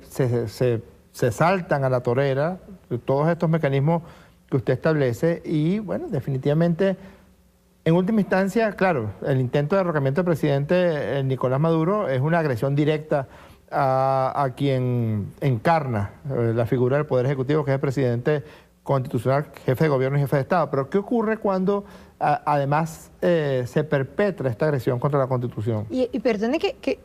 saltan a la torera todos estos mecanismos que usted establece? Y bueno, definitivamente, en última instancia, claro, el intento de derrocamiento del presidente Nicolás Maduro es una agresión directa a quien encarna la figura del Poder Ejecutivo, que es el presidente constitucional, jefe de gobierno y jefe de Estado. Pero ¿qué ocurre cuando además se perpetra esta agresión contra la Constitución? Y perdone que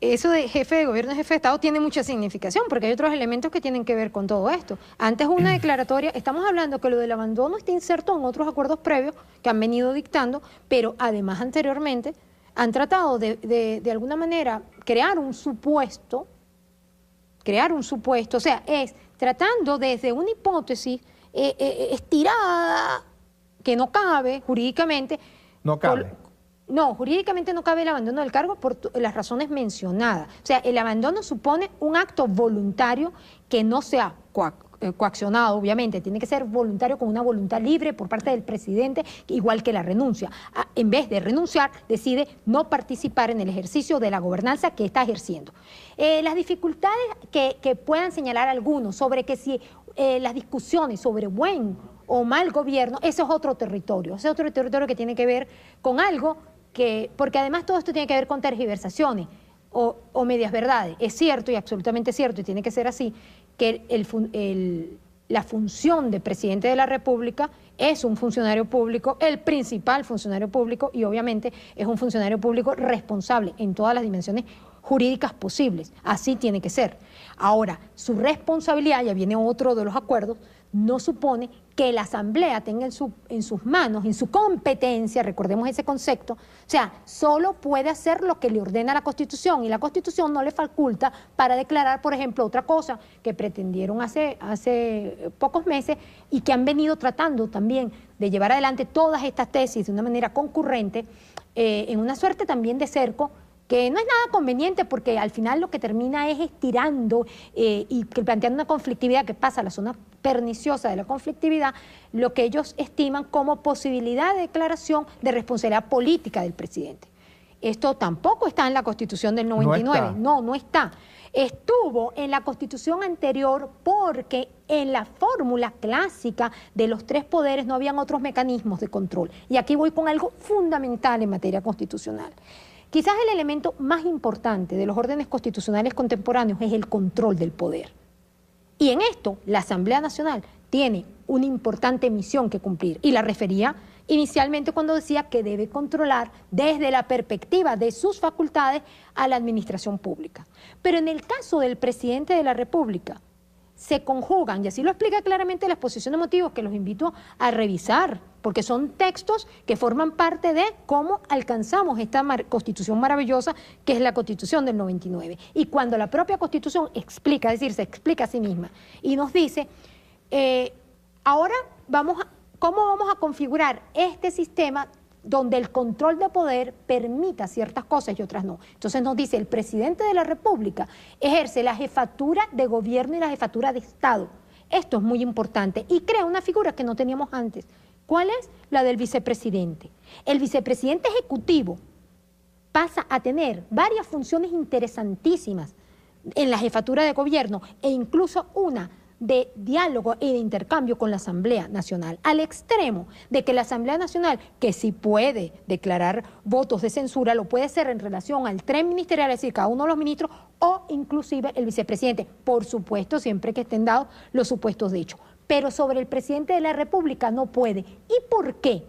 eso de jefe de gobierno y jefe de Estado tiene mucha significación, porque hay otros elementos que tienen que ver con todo esto. Antes una declaratoria, estamos hablando que lo del abandono está inserto en otros acuerdos previos que han venido dictando, pero además anteriormente han tratado de alguna manera crear un supuesto, o sea, es tratando desde una hipótesis estirada, que no cabe jurídicamente. No cabe. No, jurídicamente no cabe el abandono del cargo por las razones mencionadas. O sea, el abandono supone un acto voluntario que no sea coaccionado, obviamente. Tiene que ser voluntario con una voluntad libre por parte del presidente, igual que la renuncia. En vez de renunciar, decide no participar en el ejercicio de la gobernanza que está ejerciendo. Las dificultades que puedan señalar algunos sobre que si las discusiones sobre buen o mal gobierno, eso es otro territorio. Ese es otro territorio que tiene que ver con algo que, porque además todo esto tiene que ver con tergiversaciones o medias verdades. Es cierto y absolutamente cierto, y tiene que ser así, que la función de presidente de la República es un funcionario público, el principal funcionario público, y obviamente es un funcionario público responsable en todas las dimensiones jurídicas posibles. Así tiene que ser. Ahora, su responsabilidad, ya viene otro de los acuerdos, no supone que la Asamblea tenga en sus manos, en su competencia, recordemos ese concepto, o sea, solo puede hacer lo que le ordena la Constitución, y la Constitución no le faculta para declarar, por ejemplo, otra cosa que pretendieron hace pocos meses y que han venido tratando también de llevar adelante todas estas tesis de una manera concurrente, en una suerte también de cerco, que no es nada conveniente porque al final lo que termina es estirando y planteando una conflictividad que pasa a la zona perniciosa de la conflictividad, lo que ellos estiman como posibilidad de declaración de responsabilidad política del presidente. Esto tampoco está en la Constitución del 99, no está. Estuvo en la Constitución anterior porque en la fórmula clásica de los tres poderes no habían otros mecanismos de control. Y aquí voy con algo fundamental en materia constitucional. Quizás el elemento más importante de los órdenes constitucionales contemporáneos es el control del poder. Y en esto la Asamblea Nacional tiene una importante misión que cumplir. Y la refería inicialmente cuando decía que debe controlar desde la perspectiva de sus facultades a la administración pública. Pero en el caso del presidente de la República, se conjugan, y así lo explica claramente la exposición de motivos, que los invito a revisar, porque son textos que forman parte de cómo alcanzamos esta Constitución maravillosa, que es la Constitución del 99. Y cuando la propia Constitución explica, es decir, se explica a sí misma, y nos dice, ahora ¿cómo vamos a configurar este sistema donde el control de poder permita ciertas cosas y otras no? Entonces nos dice, el presidente de la República ejerce la jefatura de gobierno y la jefatura de Estado. Esto es muy importante y crea una figura que no teníamos antes. ¿Cuál es? La del vicepresidente. El vicepresidente ejecutivo pasa a tener varias funciones interesantísimas en la jefatura de gobierno e incluso una de diálogo y de intercambio con la Asamblea Nacional, al extremo de que la Asamblea Nacional, que sí puede declarar votos de censura, lo puede hacer en relación al tren ministerial, es decir, cada uno de los ministros o inclusive el vicepresidente, por supuesto, siempre que estén dados los supuestos de hecho. Pero sobre el presidente de la República no puede. ¿Y por qué?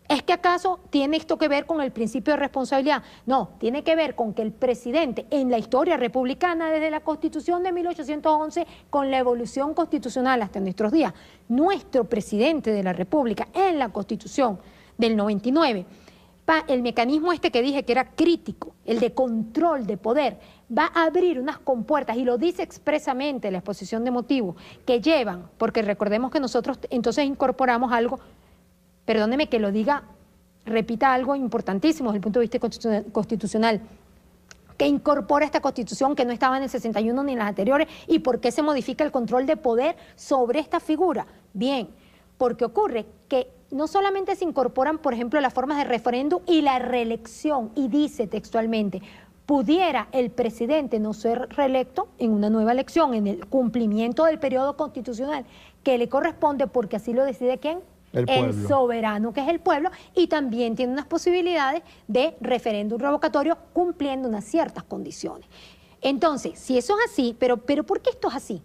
¿Es que acaso tiene esto que ver con el principio de responsabilidad? No, tiene que ver con que el presidente en la historia republicana, desde la Constitución de 1811, con la evolución constitucional hasta nuestros días, nuestro presidente de la República en la Constitución del 99, el mecanismo este que dije que era crítico, el de control de poder, va a abrir unas compuertas, y lo dice expresamente la exposición de motivos, que llevan, porque recordemos que nosotros entonces incorporamos algo, perdóneme que lo diga, repita algo importantísimo desde el punto de vista constitucional, que incorpora esta Constitución que no estaba en el 61 ni en las anteriores, y por qué se modifica el control de poder sobre esta figura. Bien, porque ocurre que no solamente se incorporan, por ejemplo, las formas de referéndum y la reelección, y dice textualmente, pudiera el presidente no ser reelecto en una nueva elección, en el cumplimiento del periodo constitucional que le corresponde, porque así lo decide ¿quién? El soberano, que es el pueblo, y también tiene unas posibilidades de referéndum revocatorio cumpliendo unas ciertas condiciones. Entonces, si eso es así, pero ¿por qué esto es así?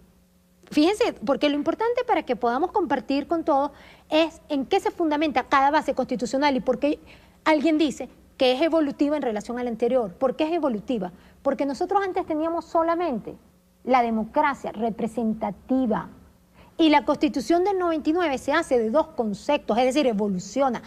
Fíjense, porque lo importante para que podamos compartir con todos es en qué se fundamenta cada base constitucional y por qué alguien dice que es evolutiva en relación a la anterior. ¿Por qué es evolutiva? Porque nosotros antes teníamos solamente la democracia representativa, y la Constitución del 99 se hace de dos conceptos, es decir, evoluciona.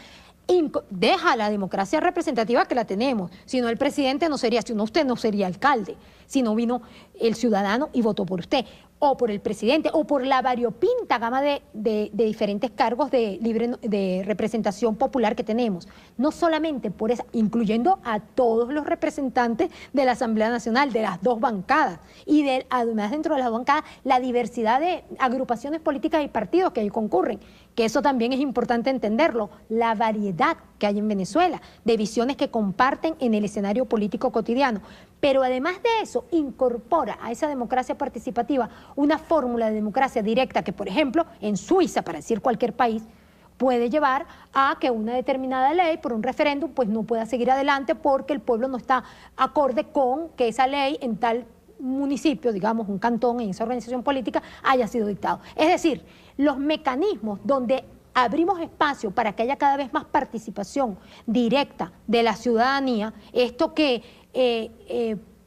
Deja la democracia representativa que la tenemos, si no el presidente no sería, si no usted no sería alcalde, si no vino el ciudadano y votó por usted, o por el presidente, o por la variopinta gama de diferentes cargos de representación popular que tenemos. No solamente por esa, incluyendo a todos los representantes de la Asamblea Nacional, de las dos bancadas, y además dentro de las dos bancadas, la diversidad de agrupaciones políticas y partidos que ahí concurren, que eso también es importante entenderlo, la variedad que hay en Venezuela, de visiones que comparten en el escenario político cotidiano. Pero además de eso, incorpora a esa democracia participativa una fórmula de democracia directa que, por ejemplo, en Suiza, para decir cualquier país, puede llevar a que una determinada ley por un referéndum pues no pueda seguir adelante porque el pueblo no está acorde con que esa ley en tal municipio, digamos un cantón, en esa organización política, haya sido dictado. Es decir, los mecanismos donde abrimos espacio para que haya cada vez más participación directa de la ciudadanía, esto que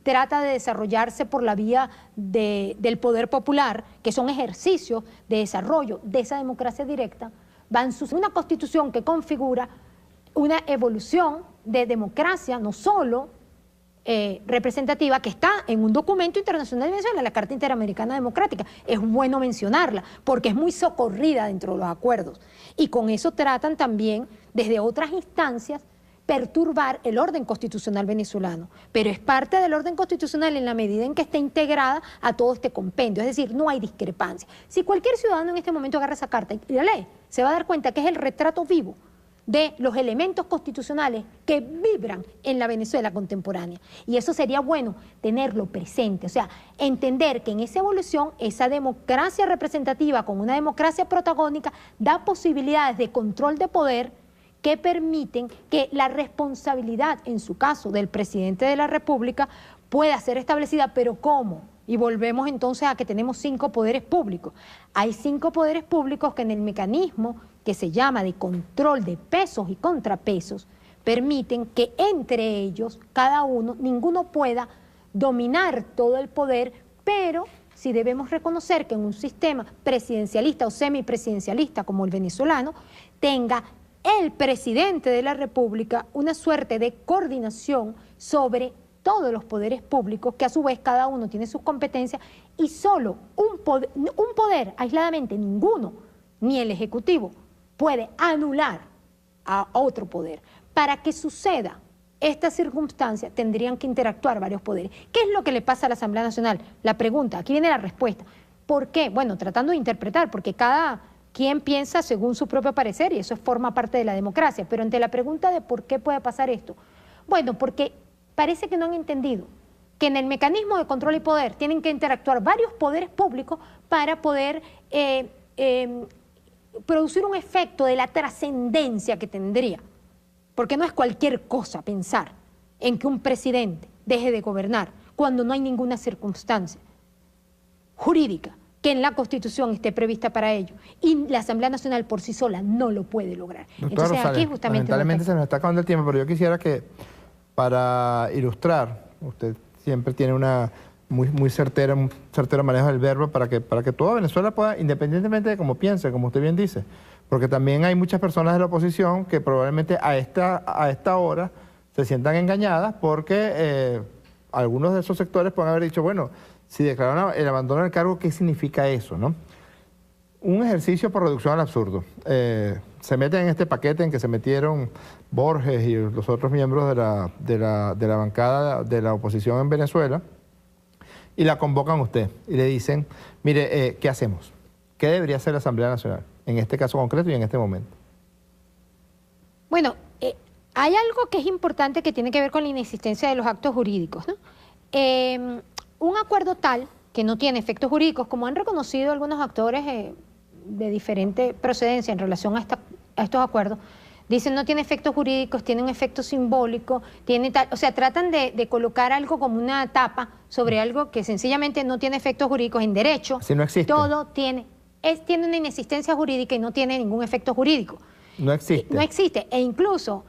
trata de desarrollarse por la vía del poder popular, que son ejercicios de desarrollo de esa democracia directa, van a una constitución que configura una evolución de democracia, no solo representativa, que está en un documento internacional de Venezuela, la Carta Interamericana Democrática. Es bueno mencionarla porque es muy socorrida dentro de los acuerdos. Y con eso tratan también, desde otras instancias, perturbar el orden constitucional venezolano. Pero es parte del orden constitucional en la medida en que esté integrada a todo este compendio. Es decir, no hay discrepancia. Si cualquier ciudadano en este momento agarra esa carta y la lee, se va a dar cuenta que es el retrato vivo de los elementos constitucionales que vibran en la Venezuela contemporánea. Y eso sería bueno tenerlo presente, o sea, entender que en esa evolución, esa democracia representativa con una democracia protagónica da posibilidades de control de poder que permiten que la responsabilidad, en su caso, del presidente de la República pueda ser establecida, pero ¿cómo? Y volvemos entonces a que tenemos 5 poderes públicos. Hay 5 poderes públicos que en el mecanismo que se llama de control de pesos y contrapesos, permiten que entre ellos, cada uno, ninguno pueda dominar todo el poder, pero sí debemos reconocer que en un sistema presidencialista o semipresidencialista como el venezolano, tenga el presidente de la República una suerte de coordinación sobre todos los poderes públicos, que a su vez cada uno tiene sus competencias, y solo un poder aisladamente, ninguno, ni el Ejecutivo, puede anular a otro poder. Para que suceda esta circunstancia tendrían que interactuar varios poderes. ¿Qué es lo que le pasa a la Asamblea Nacional? La pregunta, aquí viene la respuesta. ¿Por qué? Bueno, tratando de interpretar, porque cada quien piensa según su propio parecer y eso forma parte de la democracia, pero ante la pregunta de por qué puede pasar esto, bueno, porque parece que no han entendido que en el mecanismo de control y poder tienen que interactuar varios poderes públicos para poder producir un efecto de la trascendencia que tendría. Porque no es cualquier cosa pensar en que un presidente deje de gobernar cuando no hay ninguna circunstancia jurídica que en la Constitución esté prevista para ello. Y la Asamblea Nacional por sí sola no lo puede lograr. Doctora Entonces Rosales, aquí justamente... lamentablemente se nos está acabando el tiempo, pero yo quisiera que, para ilustrar, usted siempre tiene una muy certera, un certero manejo del verbo para que toda Venezuela pueda, independientemente de cómo piense, como usted bien dice, porque también hay muchas personas de la oposición que probablemente a esta hora se sientan engañadas porque algunos de esos sectores pueden haber dicho, bueno, si declararon el abandono del cargo, ¿qué significa eso, no? Un ejercicio por reducción al absurdo. Se meten en este paquete en que se metieron Borges y los otros miembros de la bancada de la oposición en Venezuela, y la convocan a usted y le dicen, mire, ¿qué hacemos? ¿Qué debería hacer la Asamblea Nacional en este caso concreto y en este momento? Bueno, hay algo que es importante que tiene que ver con la inexistencia de los actos jurídicos, ¿no? Un acuerdo tal que no tiene efectos jurídicos, como han reconocido algunos actores de diferente procedencia en relación a estos acuerdos, dicen no tiene efectos jurídicos, tiene un efecto simbólico, tiene tal, o sea, tratan de colocar algo como una tapa sobre algo que sencillamente no tiene efectos jurídicos. En derecho, si no existe. Todo tiene una inexistencia jurídica y no tiene ningún efecto jurídico. No existe. No existe, e incluso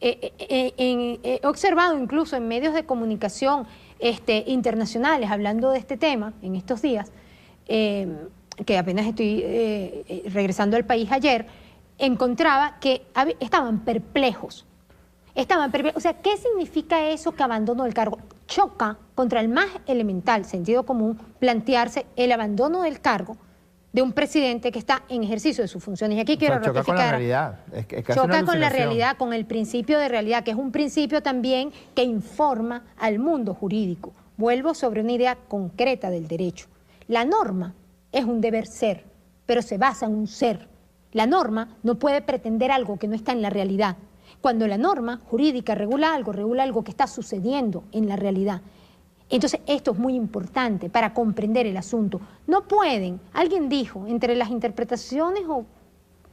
he observado incluso en medios de comunicación internacionales hablando de este tema en estos días, que apenas estoy regresando al país ayer, encontraba que estaban perplejos. O sea, ¿qué significa eso que abandono del cargo? Choca contra el más elemental sentido común plantearse el abandono del cargo de un presidente que está en ejercicio de sus funciones. Y aquí quiero choca ratificar. Con la realidad. Choca con la realidad, con el principio de realidad, que es un principio también que informa al mundo jurídico. Vuelvo sobre una idea concreta del derecho. La norma es un deber ser, pero se basa en un ser. La norma no puede pretender algo que no está en la realidad. Cuando la norma jurídica regula algo que está sucediendo en la realidad. Entonces, esto es muy importante para comprender el asunto. No pueden, alguien dijo, entre las interpretaciones, o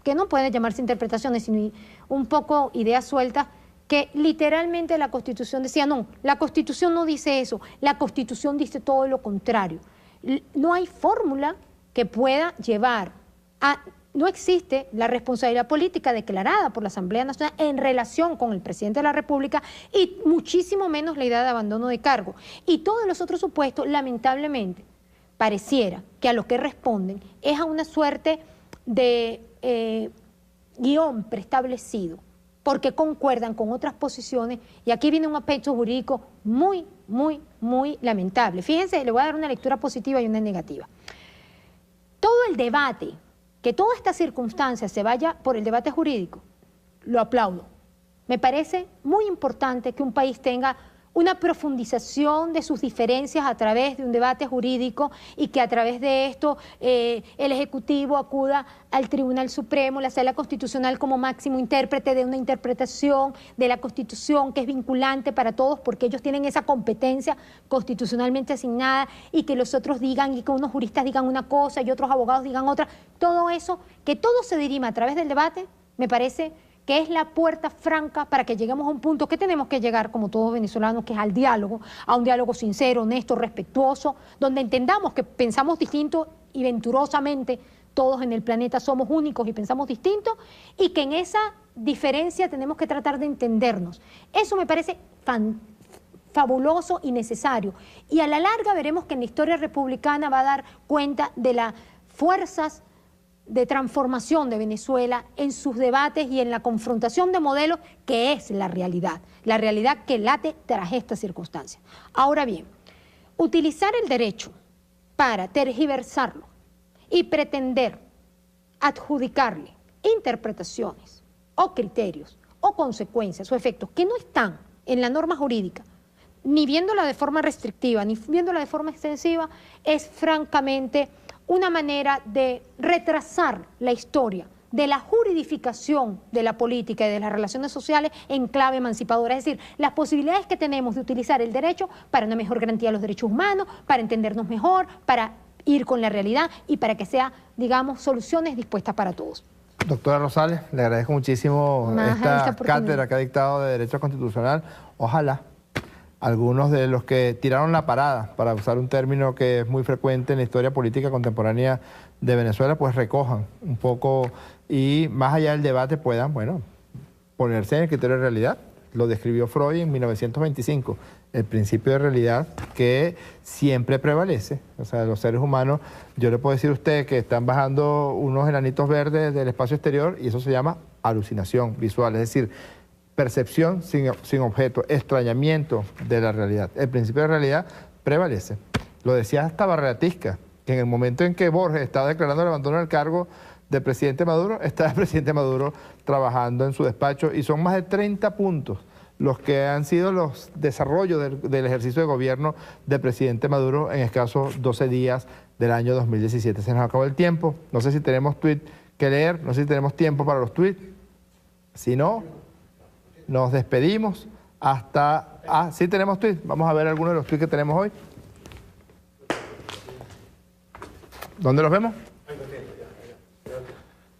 que no pueden llamarse interpretaciones, sino un poco ideas sueltas, que literalmente la Constitución decía, no, la Constitución no dice eso, la Constitución dice todo lo contrario. No hay fórmula que pueda llevar a... No existe la responsabilidad política declarada por la Asamblea Nacional en relación con el presidente de la República y muchísimo menos la idea de abandono de cargo. Y todos los otros supuestos, lamentablemente, pareciera que a lo que responden es a una suerte de guión preestablecido, porque concuerdan con otras posiciones, y aquí viene un aspecto jurídico muy, muy, muy lamentable. Fíjense, le voy a dar una lectura positiva y una negativa. Todo el debate, que toda esta circunstancia se vaya por el debate jurídico, lo aplaudo. Me parece muy importante que un país tenga una profundización de sus diferencias a través de un debate jurídico y que a través de esto el Ejecutivo acuda al Tribunal Supremo, la Sala Constitucional como máximo intérprete de una interpretación de la Constitución que es vinculante para todos porque ellos tienen esa competencia constitucionalmente asignada y que los otros digan y que unos juristas digan una cosa y otros abogados digan otra. Todo eso, que todo se dirima a través del debate, me parece que es la puerta franca para que lleguemos a un punto que tenemos que llegar como todos venezolanos, que es al diálogo, a un diálogo sincero, honesto, respetuoso, donde entendamos que pensamos distinto y venturosamente todos en el planeta somos únicos y pensamos distinto, y que en esa diferencia tenemos que tratar de entendernos. Eso me parece fabuloso y necesario. Y a la larga veremos que en la historia republicana va a dar cuenta de las fuerzas de transformación de Venezuela en sus debates y en la confrontación de modelos que es la realidad que late tras esta circunstancia. Ahora bien, utilizar el derecho para tergiversarlo y pretender adjudicarle interpretaciones o criterios o consecuencias o efectos que no están en la norma jurídica, ni viéndola de forma restrictiva, ni viéndola de forma extensiva, es francamente una manera de retrasar la historia de la juridificación de la política y de las relaciones sociales en clave emancipadora. Es decir, las posibilidades que tenemos de utilizar el derecho para una mejor garantía de los derechos humanos, para entendernos mejor, para ir con la realidad y para que sea, digamos, soluciones dispuestas para todos. Doctora Rosales, le agradezco muchísimo esta cátedra que ha dictado de Derecho Constitucional. Ojalá algunos de los que tiraron la parada, para usar un término que es muy frecuente en la historia política contemporánea de Venezuela, pues recojan un poco y más allá del debate puedan, bueno, ponerse en el criterio de realidad. Lo describió Freud en 1925, el principio de realidad que siempre prevalece. O sea, los seres humanos, yo le puedo decir a usted que están bajando unos enanitos verdes del espacio exterior y eso se llama alucinación visual, es decir, percepción sin objeto, extrañamiento de la realidad. El principio de realidad prevalece. Lo decía hasta Barreatisca, que en el momento en que Borges estaba declarando el abandono del cargo del presidente Maduro, está el presidente Maduro trabajando en su despacho y son más de 30 puntos los que han sido los desarrollos del ejercicio de gobierno del presidente Maduro en escasos 12 días del año 2017. Se nos acabó el tiempo, no sé si tenemos tweet que leer, no sé si tenemos tiempo para los tweets, si no, nos despedimos hasta... Ah, sí tenemos tweets, vamos a ver algunos de los tweets que tenemos hoy. ¿Dónde los vemos?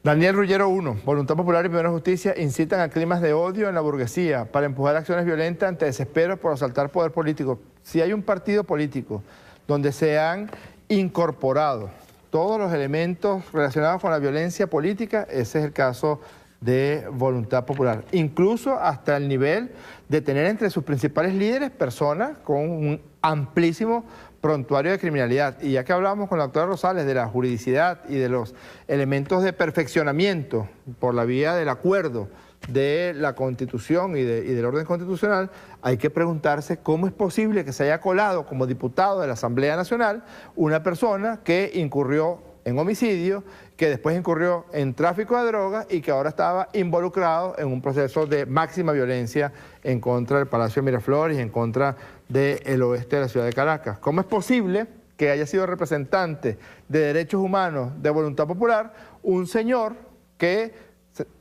Daniel Rullero 1, Voluntad Popular y Primera Justicia incitan a climas de odio en la burguesía para empujar acciones violentas ante desesperos por asaltar poder político. Si hay un partido político donde se han incorporado todos los elementos relacionados con la violencia política, ese es el caso de Voluntad Popular. Incluso hasta el nivel de tener entre sus principales líderes personas con un amplísimo prontuario de criminalidad. Y ya que hablamos con la doctora Rosales de la juridicidad y de los elementos de perfeccionamiento por la vía del acuerdo de la Constitución y del orden constitucional, hay que preguntarse cómo es posible que se haya colado como diputado de la Asamblea Nacional una persona que incurrió en homicidio, que después incurrió en tráfico de drogas y que ahora estaba involucrado en un proceso de máxima violencia en contra del Palacio de Miraflores y en contra del oeste de la ciudad de Caracas. ¿Cómo es posible que haya sido representante de derechos humanos de Voluntad Popular un señor que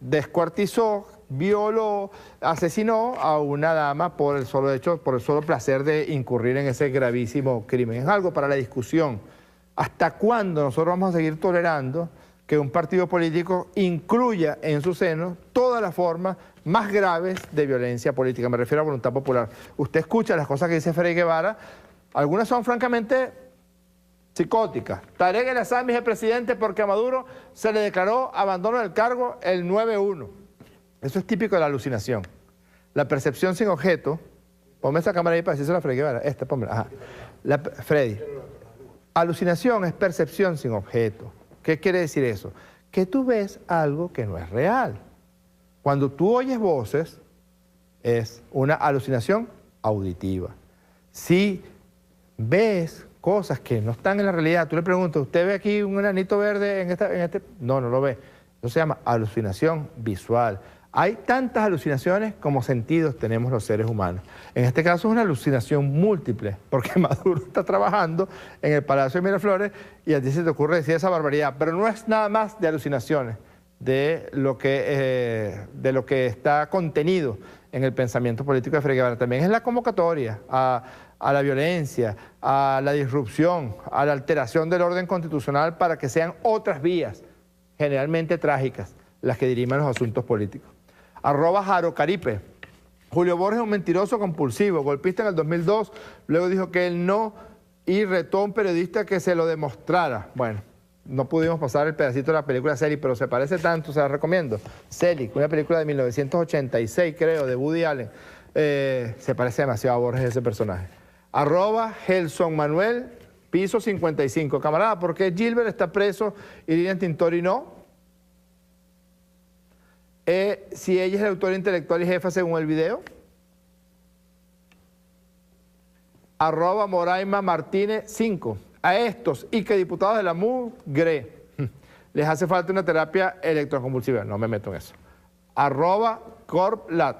descuartizó, violó, asesinó a una dama por el solo hecho, por el solo placer de incurrir en ese gravísimo crimen. Es algo para la discusión. ¿Hasta cuándo nosotros vamos a seguir tolerando que un partido político incluya en su seno todas las formas más graves de violencia política? Me refiero a voluntad popular. Usted escucha las cosas que dice Freddy Guevara, algunas son francamente psicóticas. Tarek El Azzam, vicepresidente, porque a Maduro se le declaró abandono del cargo el 9-1. Eso es típico de la alucinación. La percepción sin objeto. Ponme esa cámara ahí para decirse a Freddy Guevara. Pónmela. Ajá. Freddy. Alucinación es percepción sin objeto. ¿Qué quiere decir eso? Que tú ves algo que no es real. Cuando tú oyes voces, es una alucinación auditiva. Si ves cosas que no están en la realidad, tú le preguntas, ¿usted ve aquí un enanito verde en este? No, no lo ve. Eso se llama alucinación visual. Hay tantas alucinaciones como sentidos tenemos los seres humanos. En este caso es una alucinación múltiple, porque Maduro está trabajando en el Palacio de Miraflores y a ti se te ocurre decir esa barbaridad, pero no es nada más de alucinaciones, de lo que está contenido en el pensamiento político de Freddy Guevara. También es la convocatoria a la violencia, a la disrupción, a la alteración del orden constitucional para que sean otras vías, generalmente trágicas, las que diriman los asuntos políticos. @JaroCaripe. Julio Borges es un mentiroso compulsivo, golpista en el 2002, luego dijo que él no y retó a un periodista que se lo demostrara. Bueno, no pudimos pasar el pedacito de la película Selig, pero se parece tanto, se la recomiendo. Selig, una película de 1986, creo, de Woody Allen. Se parece demasiado a Borges ese personaje. @Gelson Manuel, piso 55. Camarada, ¿por qué Gilbert está preso y Lilian Tintori no? Si ella es la autora intelectual y jefa según el video. @Moraima Martínez 5. A estos y que diputados de la mugre les hace falta una terapia electroconvulsiva. No me meto en eso. @Corplat.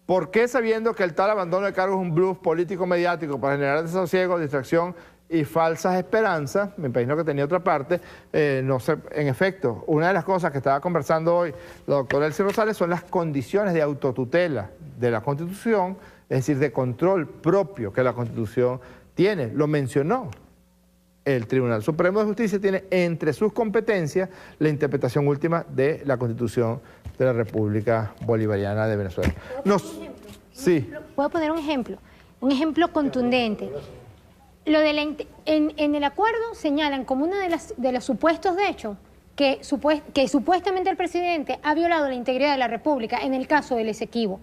¿Por qué, sabiendo que el tal abandono de cargo es un bluff político mediático para generar desasosiego, distracción y falsas esperanzas? Me imagino que tenía otra parte. No sé, en efecto, una de las cosas que estaba conversando hoy la doctora Elsie Rosales son las condiciones de autotutela de la Constitución, es decir, de control propio que la Constitución tiene. Lo mencionó. El Tribunal Supremo de Justicia tiene entre sus competencias la interpretación última de la Constitución de la República Bolivariana de Venezuela. Sí. ¿Puedo poner un ejemplo contundente? En el acuerdo señalan como uno de los supuestos de hecho que supuestamente el presidente ha violado la integridad de la República en el caso del Esequibo.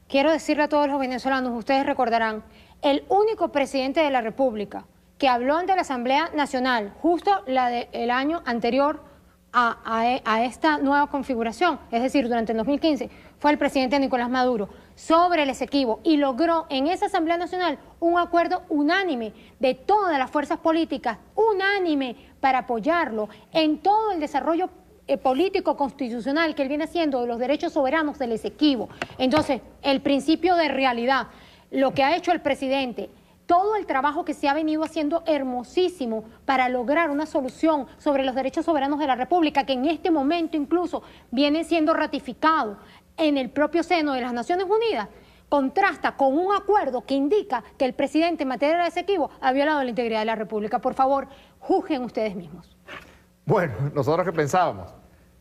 Quiero decirle a todos los venezolanos, ustedes recordarán, el único presidente de la República que habló ante la Asamblea Nacional, justo la del año anterior a esta nueva configuración, es decir, durante el 2015, fue el presidente Nicolás Maduro, sobre el Esequibo, y logró en esa Asamblea Nacional un acuerdo unánime de todas las fuerzas políticas, unánime para apoyarlo en todo el desarrollo político constitucional que él viene haciendo de los derechos soberanos del Esequibo. Entonces, el principio de realidad, lo que ha hecho el presidente, todo el trabajo que se ha venido haciendo hermosísimo para lograr una solución sobre los derechos soberanos de la República, que en este momento incluso viene siendo ratificado en el propio seno de las Naciones Unidas, contrasta con un acuerdo que indica que el presidente en materia de Esequibo ha violado la integridad de la República. Por favor, juzguen ustedes mismos. Bueno, nosotros que pensábamos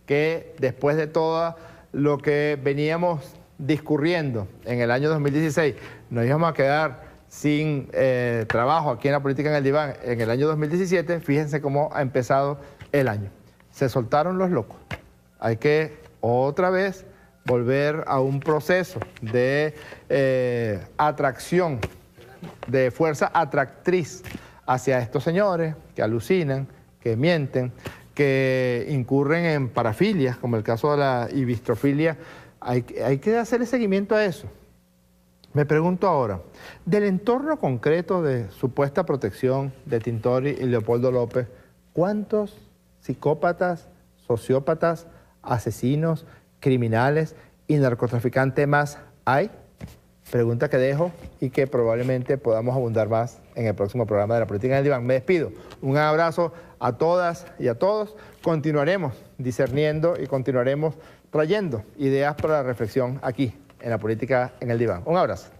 que después de todo lo que veníamos discurriendo en el año 2016, nos íbamos a quedar sin trabajo aquí en la política en el diván en el año 2017, fíjense cómo ha empezado el año. Se soltaron los locos. Hay que otra vez volver a un proceso de atracción, de fuerza atractriz hacia estos señores que alucinan, que mienten, que incurren en parafilias, como el caso de la ibistrofilia. Hay que hacerle seguimiento a eso. Me pregunto ahora, del entorno concreto de supuesta protección de Tintori y Leopoldo López, ¿cuántos psicópatas, sociópatas, asesinos, criminales y narcotraficantes más hay? Pregunta que dejo y que probablemente podamos abundar más en el próximo programa de La Política en el Diván. Me despido. Un abrazo a todas y a todos. Continuaremos discerniendo y continuaremos trayendo ideas para la reflexión aquí en La Política en el Diván. Un abrazo.